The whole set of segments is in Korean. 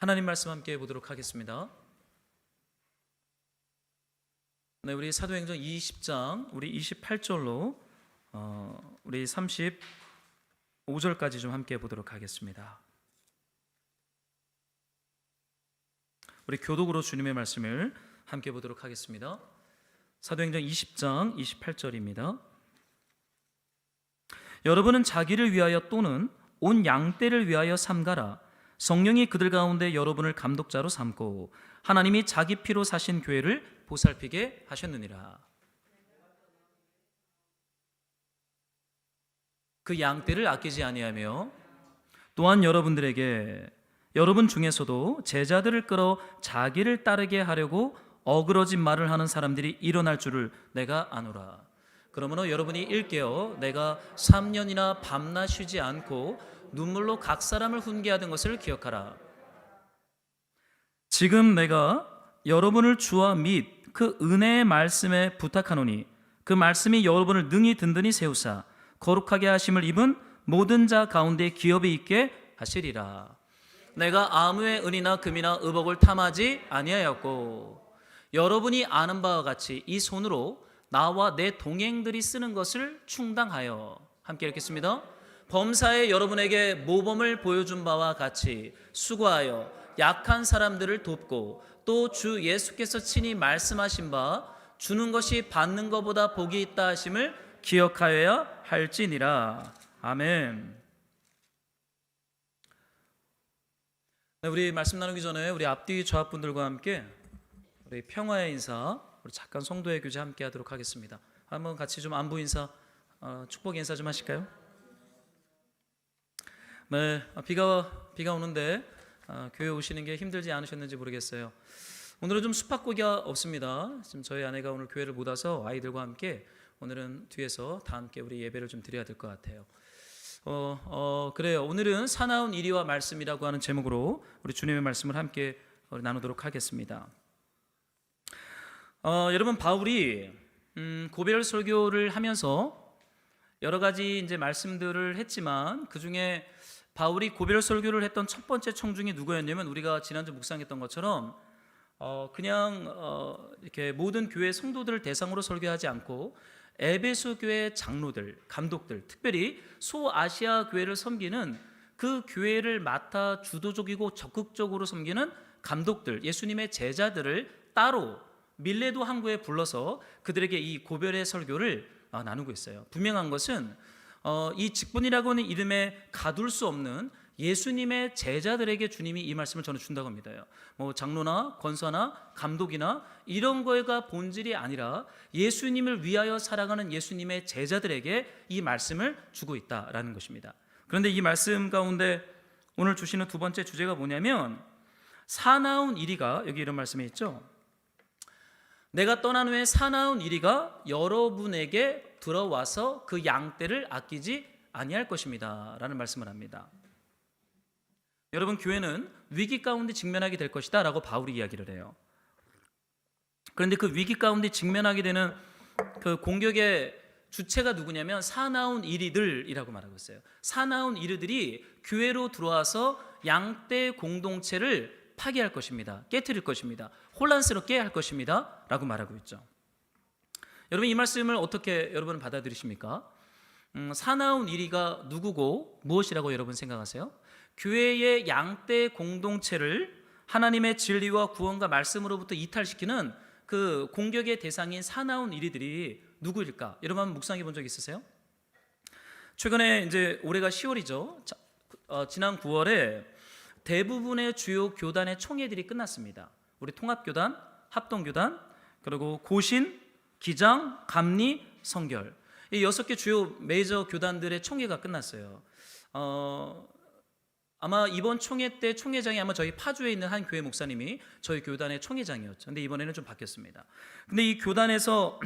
하나님 말씀 함께 보도록 하겠습니다. 네, 우리 사도행전 20장 우리 28절로 우리 35절까지 좀 함께 보도록 하겠습니다. 우리 교독으로 주님의 말씀을 함께 보도록 하겠습니다. 사도행전 20장 28절입니다. 여러분은 자기를 위하여 또는 온 양떼를 위하여 삼가라. 성령이 그들 가운데 여러분을 감독자로 삼고 하나님이 자기 피로 사신 교회를 보살피게 하셨느니라. 그 양떼를 아끼지 아니하며 또한 여러분들에게 여러분 중에서도 제자들을 끌어 자기를 따르게 하려고 어그러진 말을 하는 사람들이 일어날 줄을 내가 아노라. 그러므로 여러분이 일깨어 내가 3년이나 밤낮 쉬지 않고 눈물로 각 사람을 훈계하던 것을 기억하라. 지금 내가 여러분을 주와 및 그 은혜의 말씀에 부탁하노니 그 말씀이 여러분을 능히 든든히 세우사 거룩하게 하심을 입은 모든 자 가운데 기업이 있게 하시리라. 내가 아무의 은이나 금이나 의복을 탐하지 아니하였고 여러분이 아는 바와 같이 이 손으로 나와 내 동행들이 쓰는 것을 충당하여 함께 읽겠습니다. 범사에 여러분에게 모범을 보여준 바와 같이 수고하여 약한 사람들을 돕고 또 주 예수께서 친히 말씀하신 바 주는 것이 받는 것보다 복이 있다 하심을 기억하여야 할지니라. 아멘. 네, 우리 말씀 나누기 전에 우리 앞뒤 좌합분들과 함께 우리 평화의 인사, 우리 잠깐 성도의 교제 함께 하도록 하겠습니다. 한번 같이 좀 안부 인사, 축복 인사 좀 하실까요? 네, 비가 오는데 교회 오시는 게 힘들지 않으셨는지 모르겠어요. 오늘은 좀 숙박고기가 없습니다. 지금 저희 아내가 오늘 교회를 못 와서 아이들과 함께 오늘은 뒤에서 다 함께 우리 예배를 좀 드려야 될 것 같아요. 그래요. 오늘은 사나운 이리와 말씀이라고 하는 제목으로 우리 주님의 말씀을 함께 나누도록 하겠습니다. 여러분, 바울이 고별 설교를 하면서 여러 가지 이제 말씀들을 했지만 그 중에 바울이 고별 설교를 했던 첫 번째 청중이 누구였냐면 우리가 지난주 묵상했던 것처럼 그냥 이렇게 모든 교회 성도들을 대상으로 설교하지 않고 에베소 교회 장로들, 감독들, 특별히 소아시아 교회를 섬기는 그 교회를 맡아 주도적이고 적극적으로 섬기는 감독들, 예수님의 제자들을 따로 밀레도 항구에 불러서 그들에게 이 고별의 설교를 나누고 있어요. 분명한 것은 이 직분이라고 하는 이름에 가둘 수 없는 예수님의 제자들에게 주님이 이 말씀을 저는 준다고 합니다. 뭐 장로나 권사나 감독이나 이런 거가 본질이 아니라 예수님을 위하여 살아가는 예수님의 제자들에게 이 말씀을 주고 있다라는 것입니다. 그런데 이 말씀 가운데 오늘 주시는 두 번째 주제가 뭐냐면 사나운 이리가, 여기 이런 말씀이 있죠. 내가 떠난 후에 사나운 이리가 여러분에게 들어와서 그 양떼를 아끼지 아니할 것입니다 라는 말씀을 합니다. 여러분, 교회는 위기 가운데 직면하게 될 것이다 라고 바울이 이야기를 해요. 그런데 그 위기 가운데 직면하게 되는 그 공격의 주체가 누구냐면 사나운 이리들이라고 말하고 있어요. 사나운 이리들이 교회로 들어와서 양떼 공동체를 파괴할 것입니다. 깨트릴 것입니다. 혼란스럽게 할 것입니다 라고 말하고 있죠. 여러분, 이 말씀을 어떻게 여러분은 받아들이십니까? 사나운 이리가 누구고 무엇이라고 여러분 생각하세요? 교회의 양떼 공동체를 하나님의 진리와 구원과 말씀으로부터 이탈시키는 그 공격의 대상인 사나운 이리들이 누구일까? 여러분 한번 묵상해 본 적 있으세요? 최근에 이제 올해가 10월이죠. 지난 9월에 대부분의 주요 교단의 총회들이 끝났습니다. 우리 통합교단, 합동교단, 그리고 고신, 기장, 감리, 성결, 이 6개 주요 메이저 교단들의 총회가 끝났어요. 아마 이번 총회 때 총회장이 아마 저희 파주에 있는 한 교회 목사님이 저희 교단의 총회장이었죠. 근데 이번에는 좀 바뀌었습니다. 근데 이 교단에서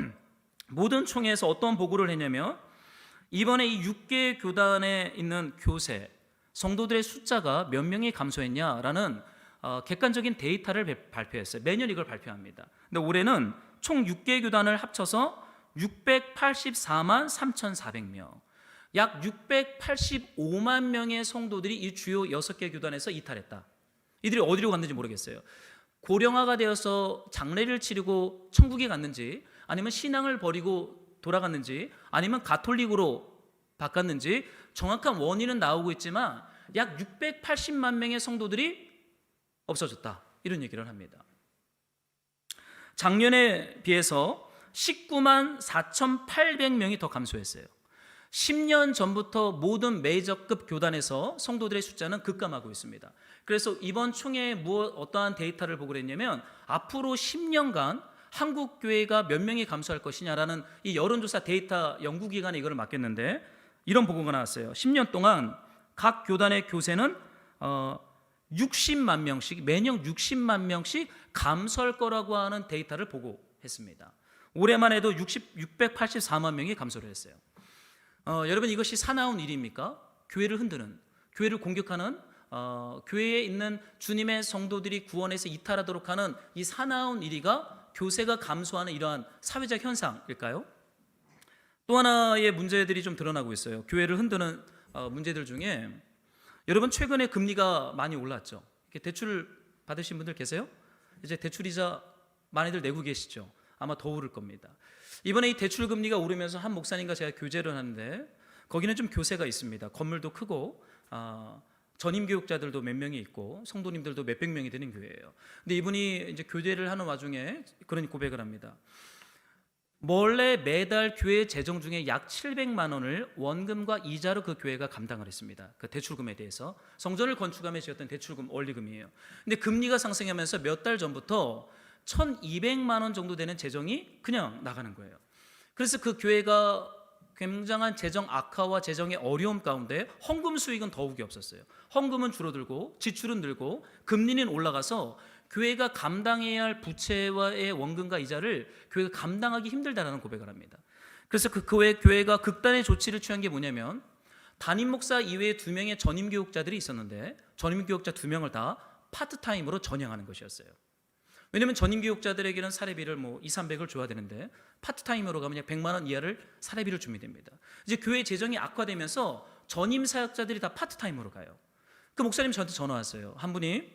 모든 총회에서 어떤 보고를 했냐면 이번에 이 6개 교단에 있는 교세 성도들의 숫자가 몇 명이 감소했냐라는 객관적인 데이터를 발표했어요. 매년 이걸 발표합니다. 근데 올해는 총 6개 교단을 합쳐서 684만 3,400명, 약 685만 명의 성도들이 이 주요 6개 교단에서 이탈했다. 이들이 어디로 갔는지 모르겠어요. 고령화가 되어서 장례를 치르고 천국에 갔는지, 아니면 신앙을 버리고 돌아갔는지, 아니면 가톨릭으로 바꿨는지 정확한 원인은 나오고 있지만 약 680만 명의 성도들이 없어졌다, 이런 얘기를 합니다. 작년에 비해서 19만 4,800명이 더 감소했어요. 10년 전부터 모든 메이저급 교단에서 성도들의 숫자는 급감하고 있습니다. 그래서 이번 총회에 어떠한 데이터를 보고 그랬냐면 앞으로 10년간 한국 교회가 몇 명이 감소할 것이냐라는 이 여론조사 데이터 연구기관에 이거를 맡겼는데, 이런 보고가 나왔어요. 10년 동안 각 교단의 교세는 60만 명씩, 매년 60만 명씩 감소할 거라고 하는 데이터를 보고했습니다. 올해만 해도 684만 명이 감소를 했어요. 여러분, 이것이 사나운 일입니까? 교회를 흔드는, 교회를 공격하는, 교회에 있는 주님의 성도들이 구원에서 이탈하도록 하는 이 사나운 일이가 교세가 감소하는 이러한 사회적 현상일까요? 또 하나의 문제들이 좀 드러나고 있어요. 교회를 흔드는 문제들 중에, 여러분 최근에 금리가 많이 올랐죠. 대출 받으신 분들 계세요? 이제 대출이자 많이들 내고 계시죠. 아마 더 오를 겁니다. 이번에 이 대출 금리가 오르면서 한 목사님과 제가 교제를 하는데, 거기는 좀 교세가 있습니다. 건물도 크고 전임 교육자들도 몇 명이 있고 성도님들도 몇백 명이 되는 교회예요. 근데 이분이 이제 교제를 하는 와중에 그런 고백을 합니다. 원래 매달 교회 재정 중에 약 700만 원을 원금과 이자로 그 교회가 감당을 했습니다. 그 대출금에 대해서 성전을 건축함에 지었던 대출금, 원리금이에요. 근데 금리가 상승하면서 몇 달 전부터 1,200만 원 정도 되는 재정이 그냥 나가는 거예요. 그래서 그 교회가 굉장한 재정 악화와 재정의 어려움 가운데 헌금 수익은 더욱이 없었어요. 헌금은 줄어들고 지출은 늘고 금리는 올라가서 교회가 감당해야 할 부채와의 원금과 이자를 교회가 감당하기 힘들다라는 고백을 합니다. 그래서 그 교회가 극단의 조치를 취한 게 뭐냐면, 담임 목사 이외에 2명의 전임 교육자들이 있었는데 전임 교육자 2명을 다 파트타임으로 전향하는 것이었어요. 왜냐하면 전임 교육자들에게는 사례비를 200~300을 줘야 되는데 파트타임으로 가면 100만 원 이하를 사례비를 주면 됩니다. 이제 교회 재정이 악화되면서 전임 사역자들이 다 파트타임으로 가요. 그 목사님 저한테 전화 왔어요. 한 분이,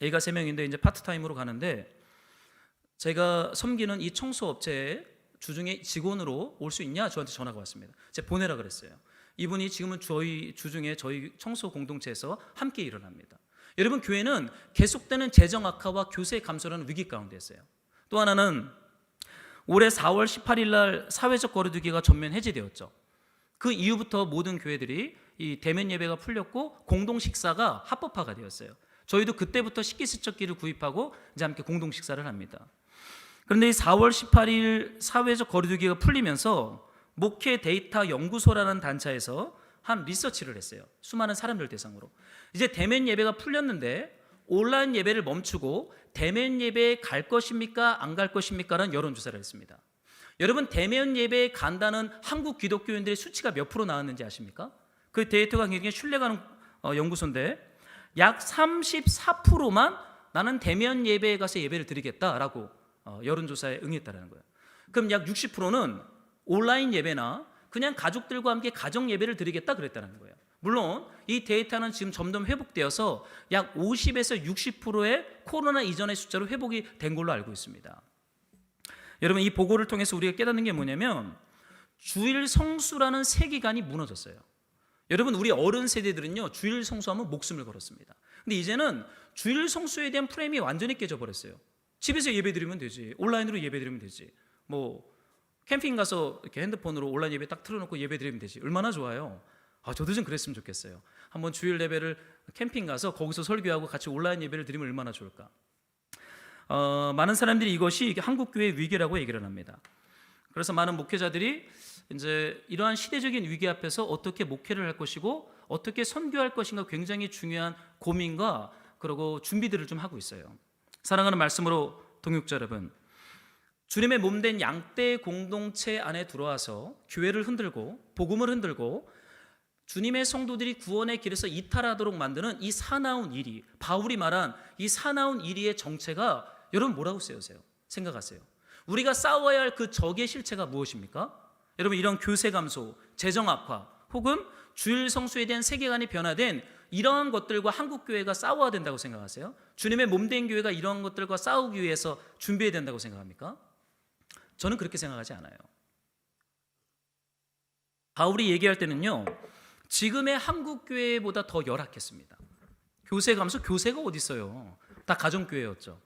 애가 3명인데 이제 파트타임으로 가는데, 제가 섬기는 이 청소업체의 주중에 직원으로 올 수 있냐 저한테 전화가 왔습니다. 제가 보내라 그랬어요. 이분이 지금은 저희 주중에 저희 청소 공동체에서 함께 일어납니다. 여러분, 교회는 계속되는 재정 악화와 교세 감소라는 위기 가운데 있어요. 또 하나는 올해 4월 18일 날 사회적 거리두기가 전면 해제되었죠. 그 이후부터 모든 교회들이 이 대면 예배가 풀렸고 공동 식사가 합법화가 되었어요. 저희도 그때부터 식기세척기를 구입하고 이제 함께 공동 식사를 합니다. 그런데 이 4월 18일 사회적 거리두기가 풀리면서 목회 데이터 연구소라는 단체에서 한 리서치를 했어요. 수많은 사람들 대상으로. 이제 대면 예배가 풀렸는데 온라인 예배를 멈추고 대면 예배에 갈 것입니까? 안 갈 것입니까? 라는 여론조사를 했습니다. 여러분, 대면 예배에 간다는 한국 기독교인들의 수치가 몇 프로 나왔는지 아십니까? 그 데이터가 굉장히 신뢰가는 연구소인데 약 34%만 나는 대면 예배에 가서 예배를 드리겠다라고 여론조사에 응했다는 거예요. 그럼 약 60%는 온라인 예배나 그냥 가족들과 함께 가정 예배를 드리겠다 그랬다는 거예요. 물론 이 데이터는 지금 점점 회복되어서 약 50에서 60%의 코로나 이전의 숫자로 회복이 된 걸로 알고 있습니다. 여러분, 이 보고를 통해서 우리가 깨닫는 게 뭐냐면 주일 성수라는 세계관이 무너졌어요. 여러분, 우리 어른 세대들은요, 주일 성수하면 목숨을 걸었습니다. 근데 이제는 주일 성수에 대한 프레임이 완전히 깨져버렸어요. 집에서 예배 드리면 되지, 온라인으로 예배 드리면 되지, 캠핑 가서 이렇게 핸드폰으로 온라인 예배 딱 틀어놓고 예배 드리면 되지, 얼마나 좋아요. 저도 좀 그랬으면 좋겠어요. 한번 주일 예배를 캠핑 가서 거기서 설교하고 같이 온라인 예배를 드리면 얼마나 좋을까. 많은 사람들이 이것이 한국 교회의 위기라고 얘기를 합니다. 그래서 많은 목회자들이 이제 이러한 시대적인 위기 앞에서 어떻게 목회를 할 것이고 어떻게 선교할 것인가 굉장히 중요한 고민과 그리고 준비들을 좀 하고 있어요. 사랑하는 말씀으로 동역자 여러분, 주님의 몸된 양떼 공동체 안에 들어와서 교회를 흔들고 복음을 흔들고 주님의 성도들이 구원의 길에서 이탈하도록 만드는 이 사나운 일이, 바울이 말한 이 사나운 일이의 정체가 여러분 뭐라고 쓰여세요? 생각하세요. 우리가 싸워야 할 그 적의 실체가 무엇입니까? 여러분, 이런 교세 감소, 재정 악화 혹은 주일 성수에 대한 세계관이 변화된 이러한 것들과 한국 교회가 싸워야 된다고 생각하세요? 주님의 몸된 교회가 이러한 것들과 싸우기 위해서 준비해야 된다고 생각합니까? 저는 그렇게 생각하지 않아요. 바울이 얘기할 때는요, 지금의 한국 교회보다 더 열악했습니다. 교세 가면서 교세가 어디 있어요? 다 가정교회였죠.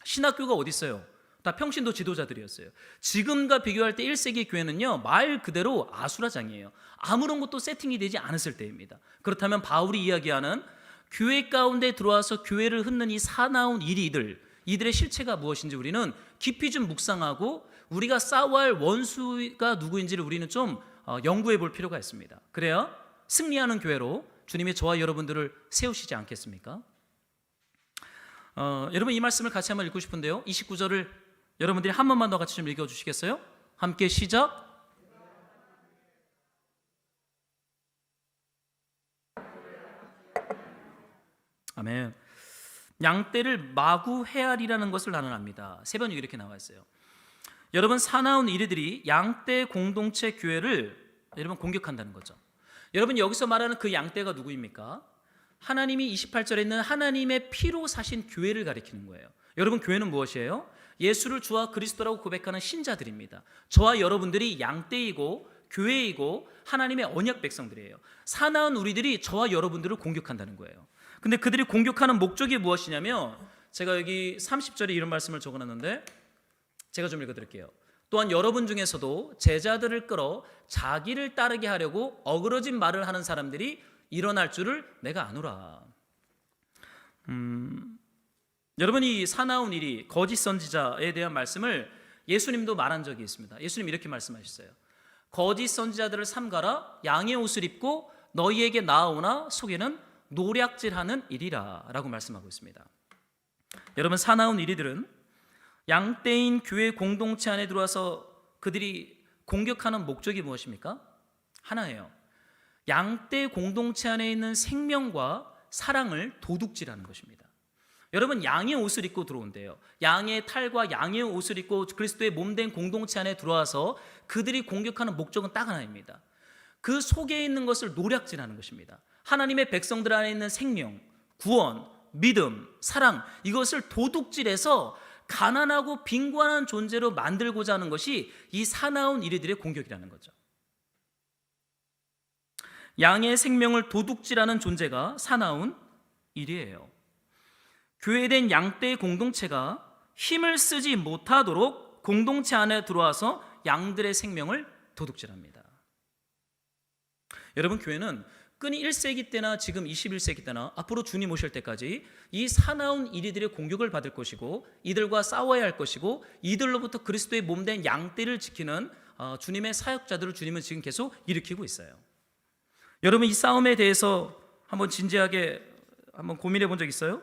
신학교가 어디 있어요? 다 평신도 지도자들이었어요. 지금과 비교할 때 1세기 교회는요, 말 그대로 아수라장이에요. 아무런 것도 세팅이 되지 않았을 때입니다. 그렇다면 바울이 이야기하는 교회 가운데 들어와서 교회를 흩는 이 사나운 이들의 실체가 무엇인지 우리는 깊이 좀 묵상하고 우리가 싸워야 할 원수가 누구인지를 우리는 좀 연구해 볼 필요가 있습니다. 그래야 승리하는 교회로 주님이 저와 여러분들을 세우시지 않겠습니까? 여러분 이 말씀을 같이 한번 읽고 싶은데요, 29절을 여러분들이 한 번만 더 같이 좀 읽어주시겠어요? 함께 시작. 아멘. 양떼를 마구 헤아리라는 것을 나는 압니다. 세 번이 이렇게 나와 있어요. 여러분, 사나운 이리들이 양떼 공동체 교회를 여러분 공격한다는 거죠. 여러분, 여기서 말하는 그 양떼가 누구입니까? 하나님이 28절에 있는 하나님의 피로 사신 교회를 가리키는 거예요. 여러분, 교회는 무엇이에요? 예수를 주와 그리스도라고 고백하는 신자들입니다. 저와 여러분들이 양떼이고 교회이고 하나님의 언약 백성들이에요. 사나운 우리들이 저와 여러분들을 공격한다는 거예요. 근데 그들이 공격하는 목적이 무엇이냐면, 제가 여기 30절에 이런 말씀을 적어놨는데 제가 좀 읽어드릴게요. 또한 여러분 중에서도 제자들을 끌어 자기를 따르게 하려고 어그러진 말을 하는 사람들이 일어날 줄을 내가 아노라. 여러분, 이 사나운 일이 거짓 선지자에 대한 말씀을 예수님도 말한 적이 있습니다. 예수님 이렇게 말씀하셨어요. 거짓 선지자들을 삼가라. 양의 옷을 입고 너희에게 나아오나 속에는 노략질하는 일이라 라고 말씀하고 있습니다. 여러분, 사나운 이리들은 양떼인 교회 공동체 안에 들어와서 그들이 공격하는 목적이 무엇입니까? 하나예요. 양떼 공동체 안에 있는 생명과 사랑을 도둑질하는 것입니다. 여러분, 양의 옷을 입고 들어온대요. 양의 탈과 양의 옷을 입고 그리스도의 몸된 공동체 안에 들어와서 그들이 공격하는 목적은 딱 하나입니다. 그 속에 있는 것을 노략질하는 것입니다. 하나님의 백성들 안에 있는 생명, 구원, 믿음, 사랑, 이것을 도둑질해서 가난하고 빈곤한 존재로 만들고자 하는 것이 이 사나운 이리들의 공격이라는 거죠. 양의 생명을 도둑질하는 존재가 사나운 일이에요. 교회된 양떼의 공동체가 힘을 쓰지 못하도록 공동체 안에 들어와서 양들의 생명을 도둑질합니다. 여러분, 교회는 끈이 1세기 때나 지금 21세기 때나 앞으로 주님 오실 때까지 이 사나운 이리들의 공격을 받을 것이고 이들과 싸워야 할 것이고 이들로부터 그리스도의 몸된 양떼를 지키는 주님의 사역자들을 주님은 지금 계속 일으키고 있어요. 여러분, 이 싸움에 대해서 한번 진지하게 한번 고민해 본 적 있어요?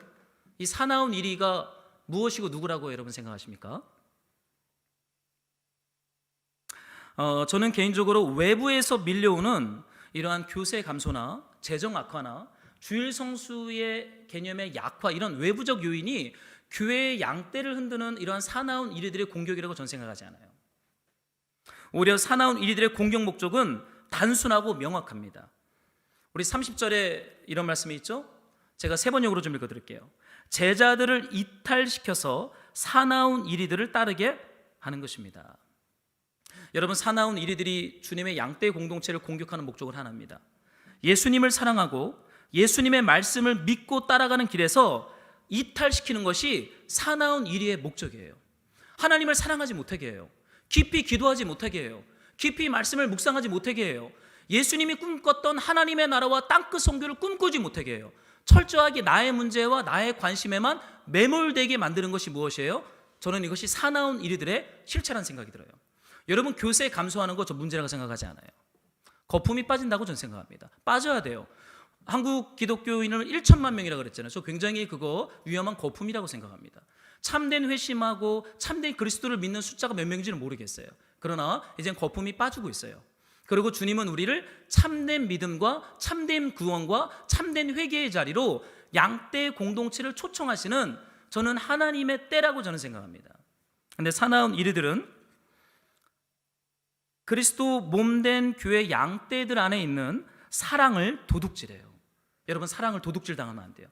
이 사나운 이리가 무엇이고 누구라고 여러분 생각하십니까? 저는 개인적으로 외부에서 밀려오는 이러한 교세 감소나 재정 악화나 주일 성수의 개념의 약화, 이런 외부적 요인이 교회의 양떼를 흔드는 이러한 사나운 이리들의 공격이라고 저는 생각하지 않아요. 오히려 사나운 이리들의 공격 목적은 단순하고 명확합니다. 우리 30절에 이런 말씀이 있죠? 제가 세 번역으로 좀 읽어드릴게요. 제자들을 이탈시켜서 사나운 이리들을 따르게 하는 것입니다. 여러분, 사나운 이리들이 주님의 양떼 공동체를 공격하는 목적은 하나입니다. 예수님을 사랑하고 예수님의 말씀을 믿고 따라가는 길에서 이탈시키는 것이 사나운 이리의 목적이에요. 하나님을 사랑하지 못하게 해요. 깊이 기도하지 못하게 해요. 깊이 말씀을 묵상하지 못하게 해요. 예수님이 꿈꿨던 하나님의 나라와 땅끝 선교를 꿈꾸지 못하게 해요. 철저하게 나의 문제와 나의 관심에만 매몰되게 만드는 것이 무엇이에요? 저는 이것이 사나운 이리들의 실체라는 생각이 들어요. 여러분, 교세 감소하는 거 저 문제라고 생각하지 않아요. 거품이 빠진다고 저는 생각합니다. 빠져야 돼요. 한국 기독교인을 1천만 명이라고 그랬잖아요. 저 굉장히 그거 위험한 거품이라고 생각합니다. 참된 회심하고 참된 그리스도를 믿는 숫자가 몇 명인지는 모르겠어요. 그러나 이젠 거품이 빠지고 있어요. 그리고 주님은 우리를 참된 믿음과 참된 구원과 참된 회개의 자리로 양떼 공동체를 초청하시는, 저는 하나님의 때라고 저는 생각합니다. 그런데 사나운 이리들은 그리스도 몸된 교회 양떼들 안에 있는 사랑을 도둑질해요. 여러분, 사랑을 도둑질 당하면 안 돼요.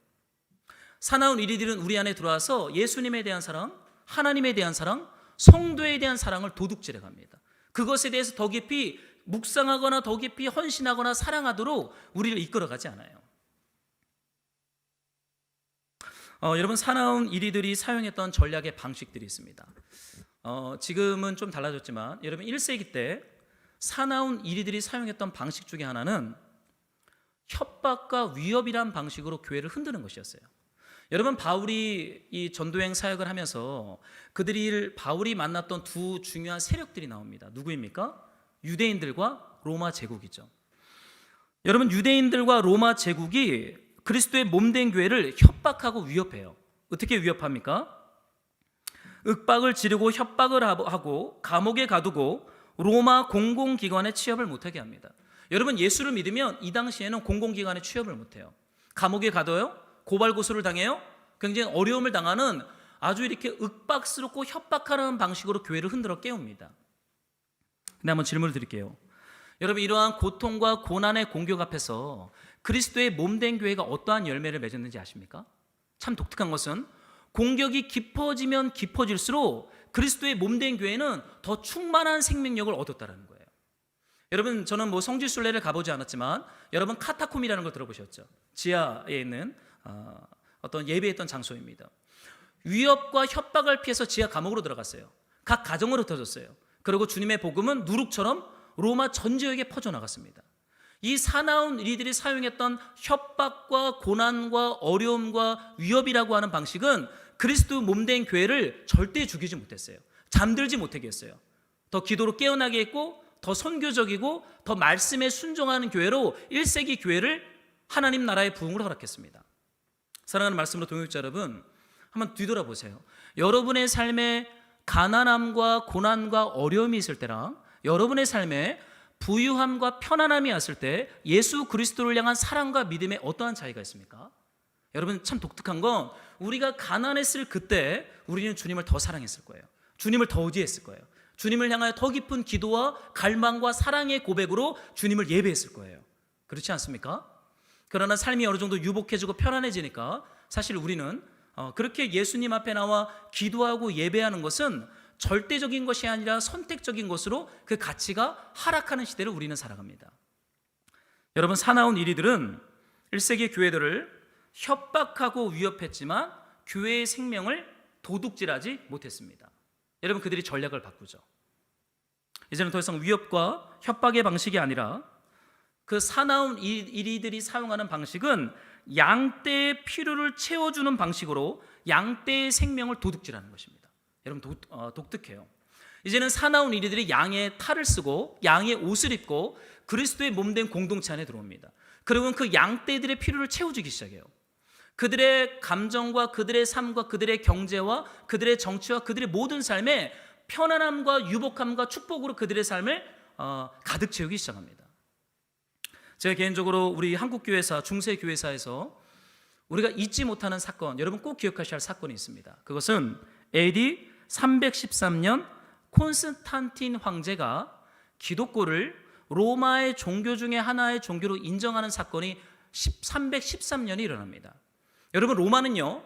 사나운 이리들은 우리 안에 들어와서 예수님에 대한 사랑, 하나님에 대한 사랑, 성도에 대한 사랑을 도둑질해 갑니다. 그것에 대해서 더 깊이 묵상하거나 더 깊이 헌신하거나 사랑하도록 우리를 이끌어가지 않아요. 여러분, 사나운 이리들이 사용했던 전략의 방식들이 있습니다. 지금은 좀 달라졌지만 여러분 1세기 때 사나운 이리들이 사용했던 방식 중에 하나는 협박과 위협이란 방식으로 교회를 흔드는 것이었어요. 여러분, 바울이 이 전도행 사역을 하면서 바울이 만났던 두 중요한 세력들이 나옵니다. 누구입니까? 유대인들과 로마 제국이죠. 여러분, 유대인들과 로마 제국이 그리스도의 몸된 교회를 협박하고 위협해요. 어떻게 위협합니까? 윽박을 지르고 협박을 하고 감옥에 가두고 로마 공공기관에 취업을 못하게 합니다. 여러분, 예수를 믿으면 이 당시에는 공공기관에 취업을 못해요. 감옥에 가둬요. 고발고소를 당해요. 굉장히 어려움을 당하는 아주 이렇게 윽박스럽고 협박하는 방식으로 교회를 흔들어 깨웁니다. 근데 한번 질문을 드릴게요. 여러분, 이러한 고통과 고난의 공격 앞에서 그리스도의 몸된 교회가 어떠한 열매를 맺었는지 아십니까? 참 독특한 것은 공격이 깊어지면 깊어질수록 그리스도의 몸된 교회는 더 충만한 생명력을 얻었다는 거예요. 여러분, 저는 성지순례를 가보지 않았지만 여러분 카타콤이라는 걸 들어보셨죠? 지하에 있는 어떤 예배했던 장소입니다. 위협과 협박을 피해서 지하 감옥으로 들어갔어요. 각 가정으로 흩어졌어요. 그리고 주님의 복음은 누룩처럼 로마 전 지역에 퍼져나갔습니다. 이 사나운 이들이 사용했던 협박과 고난과 어려움과 위협이라고 하는 방식은 그리스도 몸된 교회를 절대 죽이지 못했어요. 잠들지 못하게 했어요. 더 기도로 깨어나게 했고 더 선교적이고 더 말씀에 순종하는 교회로 1세기 교회를 하나님 나라의 부흥을 허락했습니다. 사랑하는 말씀으로 동역자 여러분, 한번 뒤돌아보세요. 여러분의 삶에 가난함과 고난과 어려움이 있을 때랑 여러분의 삶에 부유함과 편안함이 왔을 때 예수 그리스도를 향한 사랑과 믿음에 어떠한 차이가 있습니까? 여러분, 참 독특한 건 우리가 가난했을 그때 우리는 주님을 더 사랑했을 거예요. 주님을 더 의지했을 거예요. 주님을 향하여 더 깊은 기도와 갈망과 사랑의 고백으로 주님을 예배했을 거예요. 그렇지 않습니까? 그러나 삶이 어느 정도 유복해지고 편안해지니까 사실 우리는 그렇게 예수님 앞에 나와 기도하고 예배하는 것은 절대적인 것이 아니라 선택적인 것으로 그 가치가 하락하는 시대를 우리는 살아갑니다. 여러분, 사나운 이리들은 1세기 교회들을 협박하고 위협했지만 교회의 생명을 도둑질하지 못했습니다. 여러분, 그들이 전략을 바꾸죠. 이제는 더 이상 위협과 협박의 방식이 아니라 그 사나운 이리들이 사용하는 방식은 양떼의 필요를 채워주는 방식으로 양떼의 생명을 도둑질하는 것입니다. 여러분, 독특해요. 이제는 사나운 이리들이 양의 탈을 쓰고 양의 옷을 입고 그리스도의 몸된 공동체 안에 들어옵니다. 그리고 그 양떼들의 필요를 채워주기 시작해요. 그들의 감정과 그들의 삶과 그들의 경제와 그들의 정치와 그들의 모든 삶에 편안함과 유복함과 축복으로 그들의 삶을 가득 채우기 시작합니다. 제가 개인적으로 우리 한국교회사, 중세교회사에서 우리가 잊지 못하는 사건, 여러분 꼭 기억하셔야 할 사건이 있습니다. 그것은 AD 313년 콘스탄틴 황제가 기독교를 로마의 종교 중에 하나의 종교로 인정하는 사건이 313년이 일어납니다. 여러분, 로마는요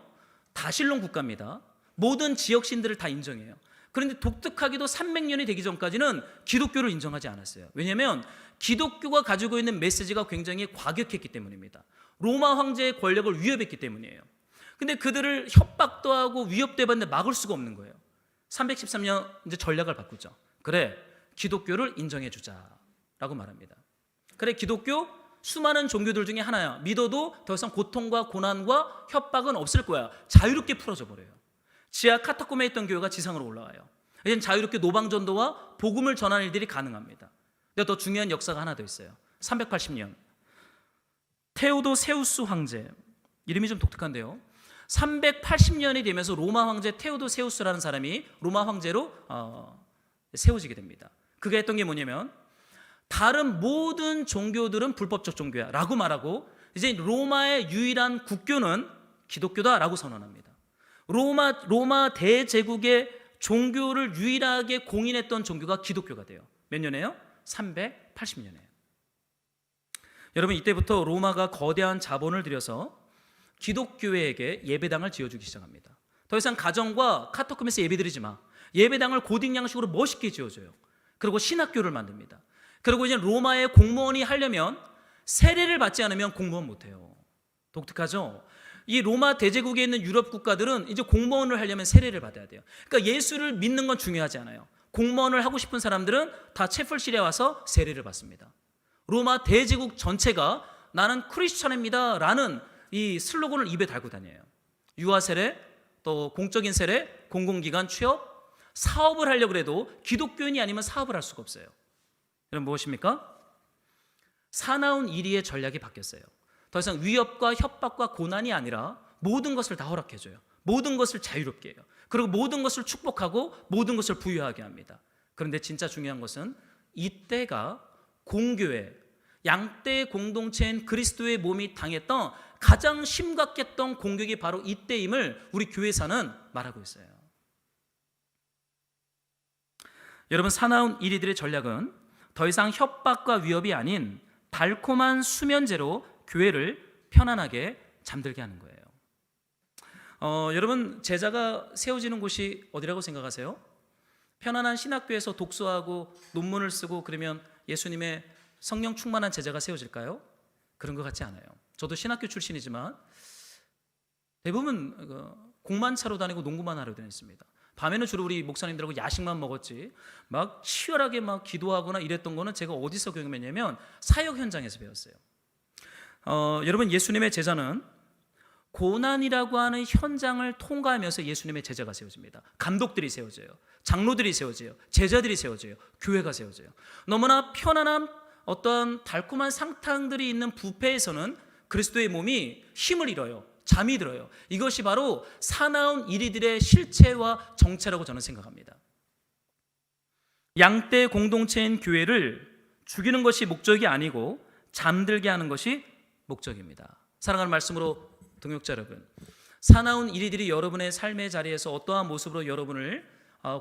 다실론 국가입니다. 모든 지역신들을 다 인정해요. 그런데 독특하게도 300년이 되기 전까지는 기독교를 인정하지 않았어요. 왜냐하면 기독교가 가지고 있는 메시지가 굉장히 과격했기 때문입니다. 로마 황제의 권력을 위협했기 때문이에요. 근데 그들을 협박도 하고 위협도 해봤는데 막을 수가 없는 거예요. 313년 이제 전략을 바꾸죠. 그래, 기독교를 인정해 주자라고 말합니다. 그래, 기독교 수많은 종교들 중에 하나야. 믿어도 더 이상 고통과 고난과 협박은 없을 거야. 자유롭게 풀어져 버려요. 지하 카타콤에 있던 교회가 지상으로 올라와요. 이제는 자유롭게 노방전도와 복음을 전하는 일들이 가능합니다. 근데 더 중요한 역사가 하나 더 있어요. 380년 테오도세우스 황제, 이름이 좀 독특한데요. 380년이 되면서 로마 황제 테오도세우스라는 사람이 로마 황제로 세워지게 됩니다. 그가 했던 게 뭐냐면 다른 모든 종교들은 불법적 종교야 라고 말하고 이제 로마의 유일한 국교는 기독교다 라고 선언합니다. 로마 대제국의 종교를 유일하게 공인했던 종교가 기독교가 돼요. 몇 년에요? 380년에요. 여러분, 이때부터 로마가 거대한 자본을 들여서 기독교회에게 예배당을 지어주기 시작합니다. 더 이상 가정과 카토콤에서 예배드리지 마. 예배당을 고딕 양식으로 멋있게 지어줘요. 그리고 신학교를 만듭니다. 그리고 이제 로마의 공무원이 하려면 세례를 받지 않으면 공무원 못해요. 독특하죠? 이 로마 대제국에 있는 유럽 국가들은 이제 공무원을 하려면 세례를 받아야 돼요. 그러니까 예수를 믿는 건 중요하지 않아요. 공무원을 하고 싶은 사람들은 다 체플실에 와서 세례를 받습니다. 로마 대제국 전체가 나는 크리스천입니다 라는 이 슬로건을 입에 달고 다녀요. 유아 세례, 또 공적인 세례, 공공기관 취업, 사업을 하려고 해도 기독교인이 아니면 사업을 할 수가 없어요. 여러분, 무엇입니까? 사나운 이리의 전략이 바뀌었어요. 더 이상 위협과 협박과 고난이 아니라 모든 것을 다 허락해줘요. 모든 것을 자유롭게 해요. 그리고 모든 것을 축복하고 모든 것을 부유하게 합니다. 그런데 진짜 중요한 것은 이때가 공교회, 양떼 공동체인 그리스도의 몸이 당했던 가장 심각했던 공격이 바로 이때임을 우리 교회사는 말하고 있어요. 여러분, 사나운 이리들의 전략은 더 이상 협박과 위협이 아닌 달콤한 수면제로 교회를 편안하게 잠들게 하는 거예요. 여러분, 제자가 세워지는 곳이 어디라고 생각하세요? 편안한 신학교에서 독서하고 논문을 쓰고 그러면 예수님의 성령 충만한 제자가 세워질까요? 그런 것 같지 않아요. 저도 신학교 출신이지만 대부분 공만 차로 다니고 농구만 하러 다녔습니다. 밤에는 주로 우리 목사님들하고 야식만 먹었지 막 치열하게 막 기도하거나 이랬던 거는 제가 어디서 경험했냐면 사역 현장에서 배웠어요. 여러분, 예수님의 제자는 고난이라고 하는 현장을 통과하면서 예수님의 제자가 세워집니다. 감독들이 세워져요. 장로들이 세워져요. 제자들이 세워져요. 교회가 세워져요. 너무나 편안한 어떤 달콤한 상탕들이 있는 뷔페에서는 그리스도의 몸이 힘을 잃어요. 잠이 들어요. 이것이 바로 사나운 이리들의 실체와 정체라고 저는 생각합니다. 양떼 공동체인 교회를 죽이는 것이 목적이 아니고 잠들게 하는 것이 목적입니다. 사랑하는 말씀으로 동역자 여러분, 사나운 이리들이 여러분의 삶의 자리에서 어떠한 모습으로 여러분을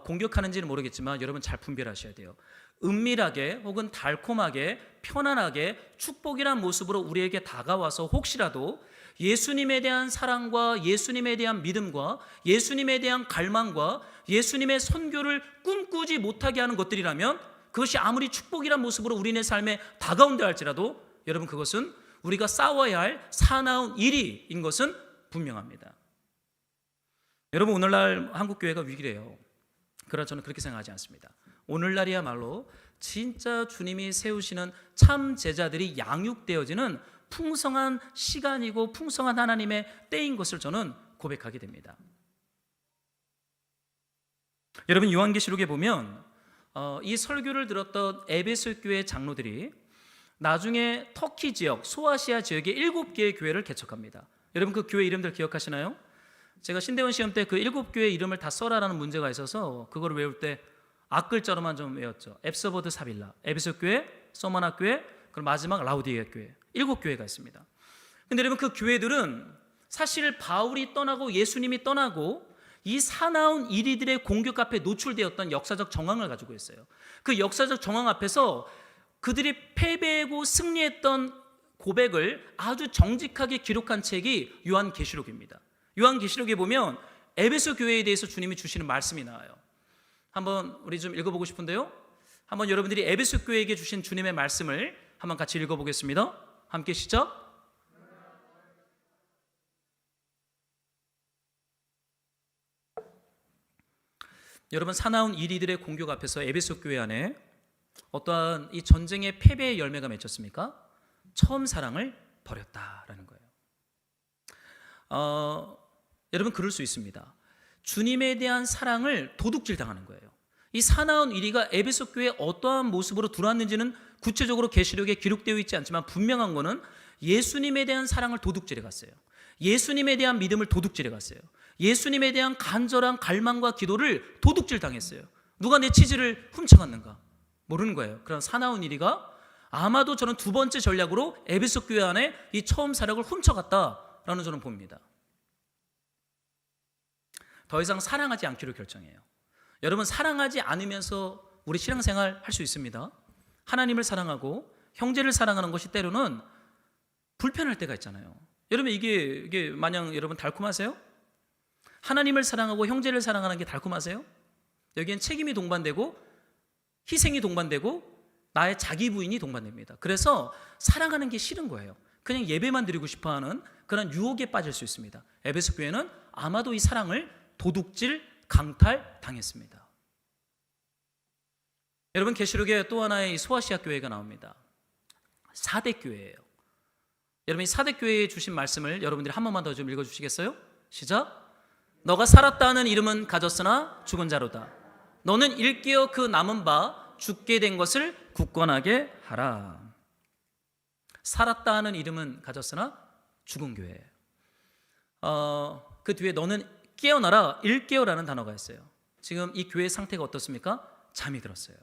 공격하는지는 모르겠지만 여러분 잘 분별하셔야 돼요. 은밀하게 혹은 달콤하게 편안하게 축복이란 모습으로 우리에게 다가와서 혹시라도 예수님에 대한 사랑과 예수님에 대한 믿음과 예수님에 대한 갈망과 예수님의 선교를 꿈꾸지 못하게 하는 것들이라면 그것이 아무리 축복이란 모습으로 우리의 삶에 다가온다 할지라도 여러분, 그것은 우리가 싸워야 할 사나운 일인 것은 분명합니다. 여러분, 오늘날 한국교회가 위기래요. 그러나 저는 그렇게 생각하지 않습니다. 오늘날이야말로 진짜 주님이 세우시는 참 제자들이 양육되어지는 풍성한 시간이고 풍성한 하나님의 때인 것을 저는 고백하게 됩니다. 여러분, 요한계시록에 보면 이 설교를 들었던 에베소 교회 장로들이 나중에 터키 지역, 소아시아 지역의 7개의 교회를 개척합니다. 여러분, 그 교회 이름들 기억하시나요? 제가 신대원 시험 때 그 7교회 이름을 다 써라라는 문제가 있어서 그거를 외울 때 앞글자로만 좀 외웠죠. 앱서버드 사빌라, 에베소 교회, 서머나 교회, 그리고 마지막 라우디게아 교회, 7교회가 있습니다. 근데 여러분, 그 교회들은 사실 바울이 떠나고 예수님이 떠나고 이 사나운 이리들의 공격 앞에 노출되었던 역사적 정황을 가지고 있어요. 그 역사적 정황 앞에서 그들이 패배하고 승리했던 고백을 아주 정직하게 기록한 책이 요한계시록입니다. 요한계시록에 보면 에베소 교회에 대해서 주님이 주시는 말씀이 나와요. 한번 우리 좀 읽어보고 싶은데요. 한번 여러분들이 에베소 교회에게 주신 주님의 말씀을 한번 같이 읽어보겠습니다. 함께 시작. 여러분, 사나운 이리들의 공격 앞에서 에베소 교회 안에 어떠한 이 전쟁의 패배의 열매가 맺혔습니까? 처음 사랑을 버렸다라는 거예요. 여러분, 그럴 수 있습니다. 주님에 대한 사랑을 도둑질 당하는 거예요. 이 사나운 이리가 에베소 교회에 어떠한 모습으로 들어왔는지는 구체적으로 계시록에 기록되어 있지 않지만 분명한 거는 예수님에 대한 사랑을 도둑질해 갔어요. 예수님에 대한 믿음을 도둑질해 갔어요. 예수님에 대한 간절한 갈망과 기도를 도둑질 당했어요. 누가 내 치즈를 훔쳐갔는가? 모르는 거예요. 그런 사나운 이리가 아마도 저는 두 번째 전략으로 에베소 교회 안에 이 처음 사랑을 훔쳐갔다라는 저는 봅니다. 더 이상 사랑하지 않기로 결정해요. 여러분, 사랑하지 않으면서 우리 신앙생활 할 수 있습니다. 하나님을 사랑하고 형제를 사랑하는 것이 때로는 불편할 때가 있잖아요. 여러분 이게 마냥 여러분 달콤하세요? 하나님을 사랑하고 형제를 사랑하는 게 달콤하세요? 여기엔 책임이 동반되고 희생이 동반되고 나의 자기 부인이 동반됩니다. 그래서 사랑하는 게 싫은 거예요. 그냥 예배만 드리고 싶어하는 그런 유혹에 빠질 수 있습니다. 에베소 교회는 아마도 이 사랑을 도둑질, 강탈 당했습니다. 여러분 계시록에 또 하나의 소아시아 교회가 나옵니다. 사대 교회예요. 여러분 이 사대 교회에 주신 말씀을 여러분들이 한 번만 더 좀 읽어주시겠어요? 시작. 너가 살았다 하는 이름은 가졌으나 죽은 자로다. 너는 일깨어 그 남은 바 죽게 된 것을 굳건하게 하라. 살았다 하는 이름은 가졌으나 죽은 교회예요. 그 뒤에 너는 깨어나라, 일깨어라는 단어가 있어요. 지금 이 교회의 상태가 어떻습니까? 잠이 들었어요.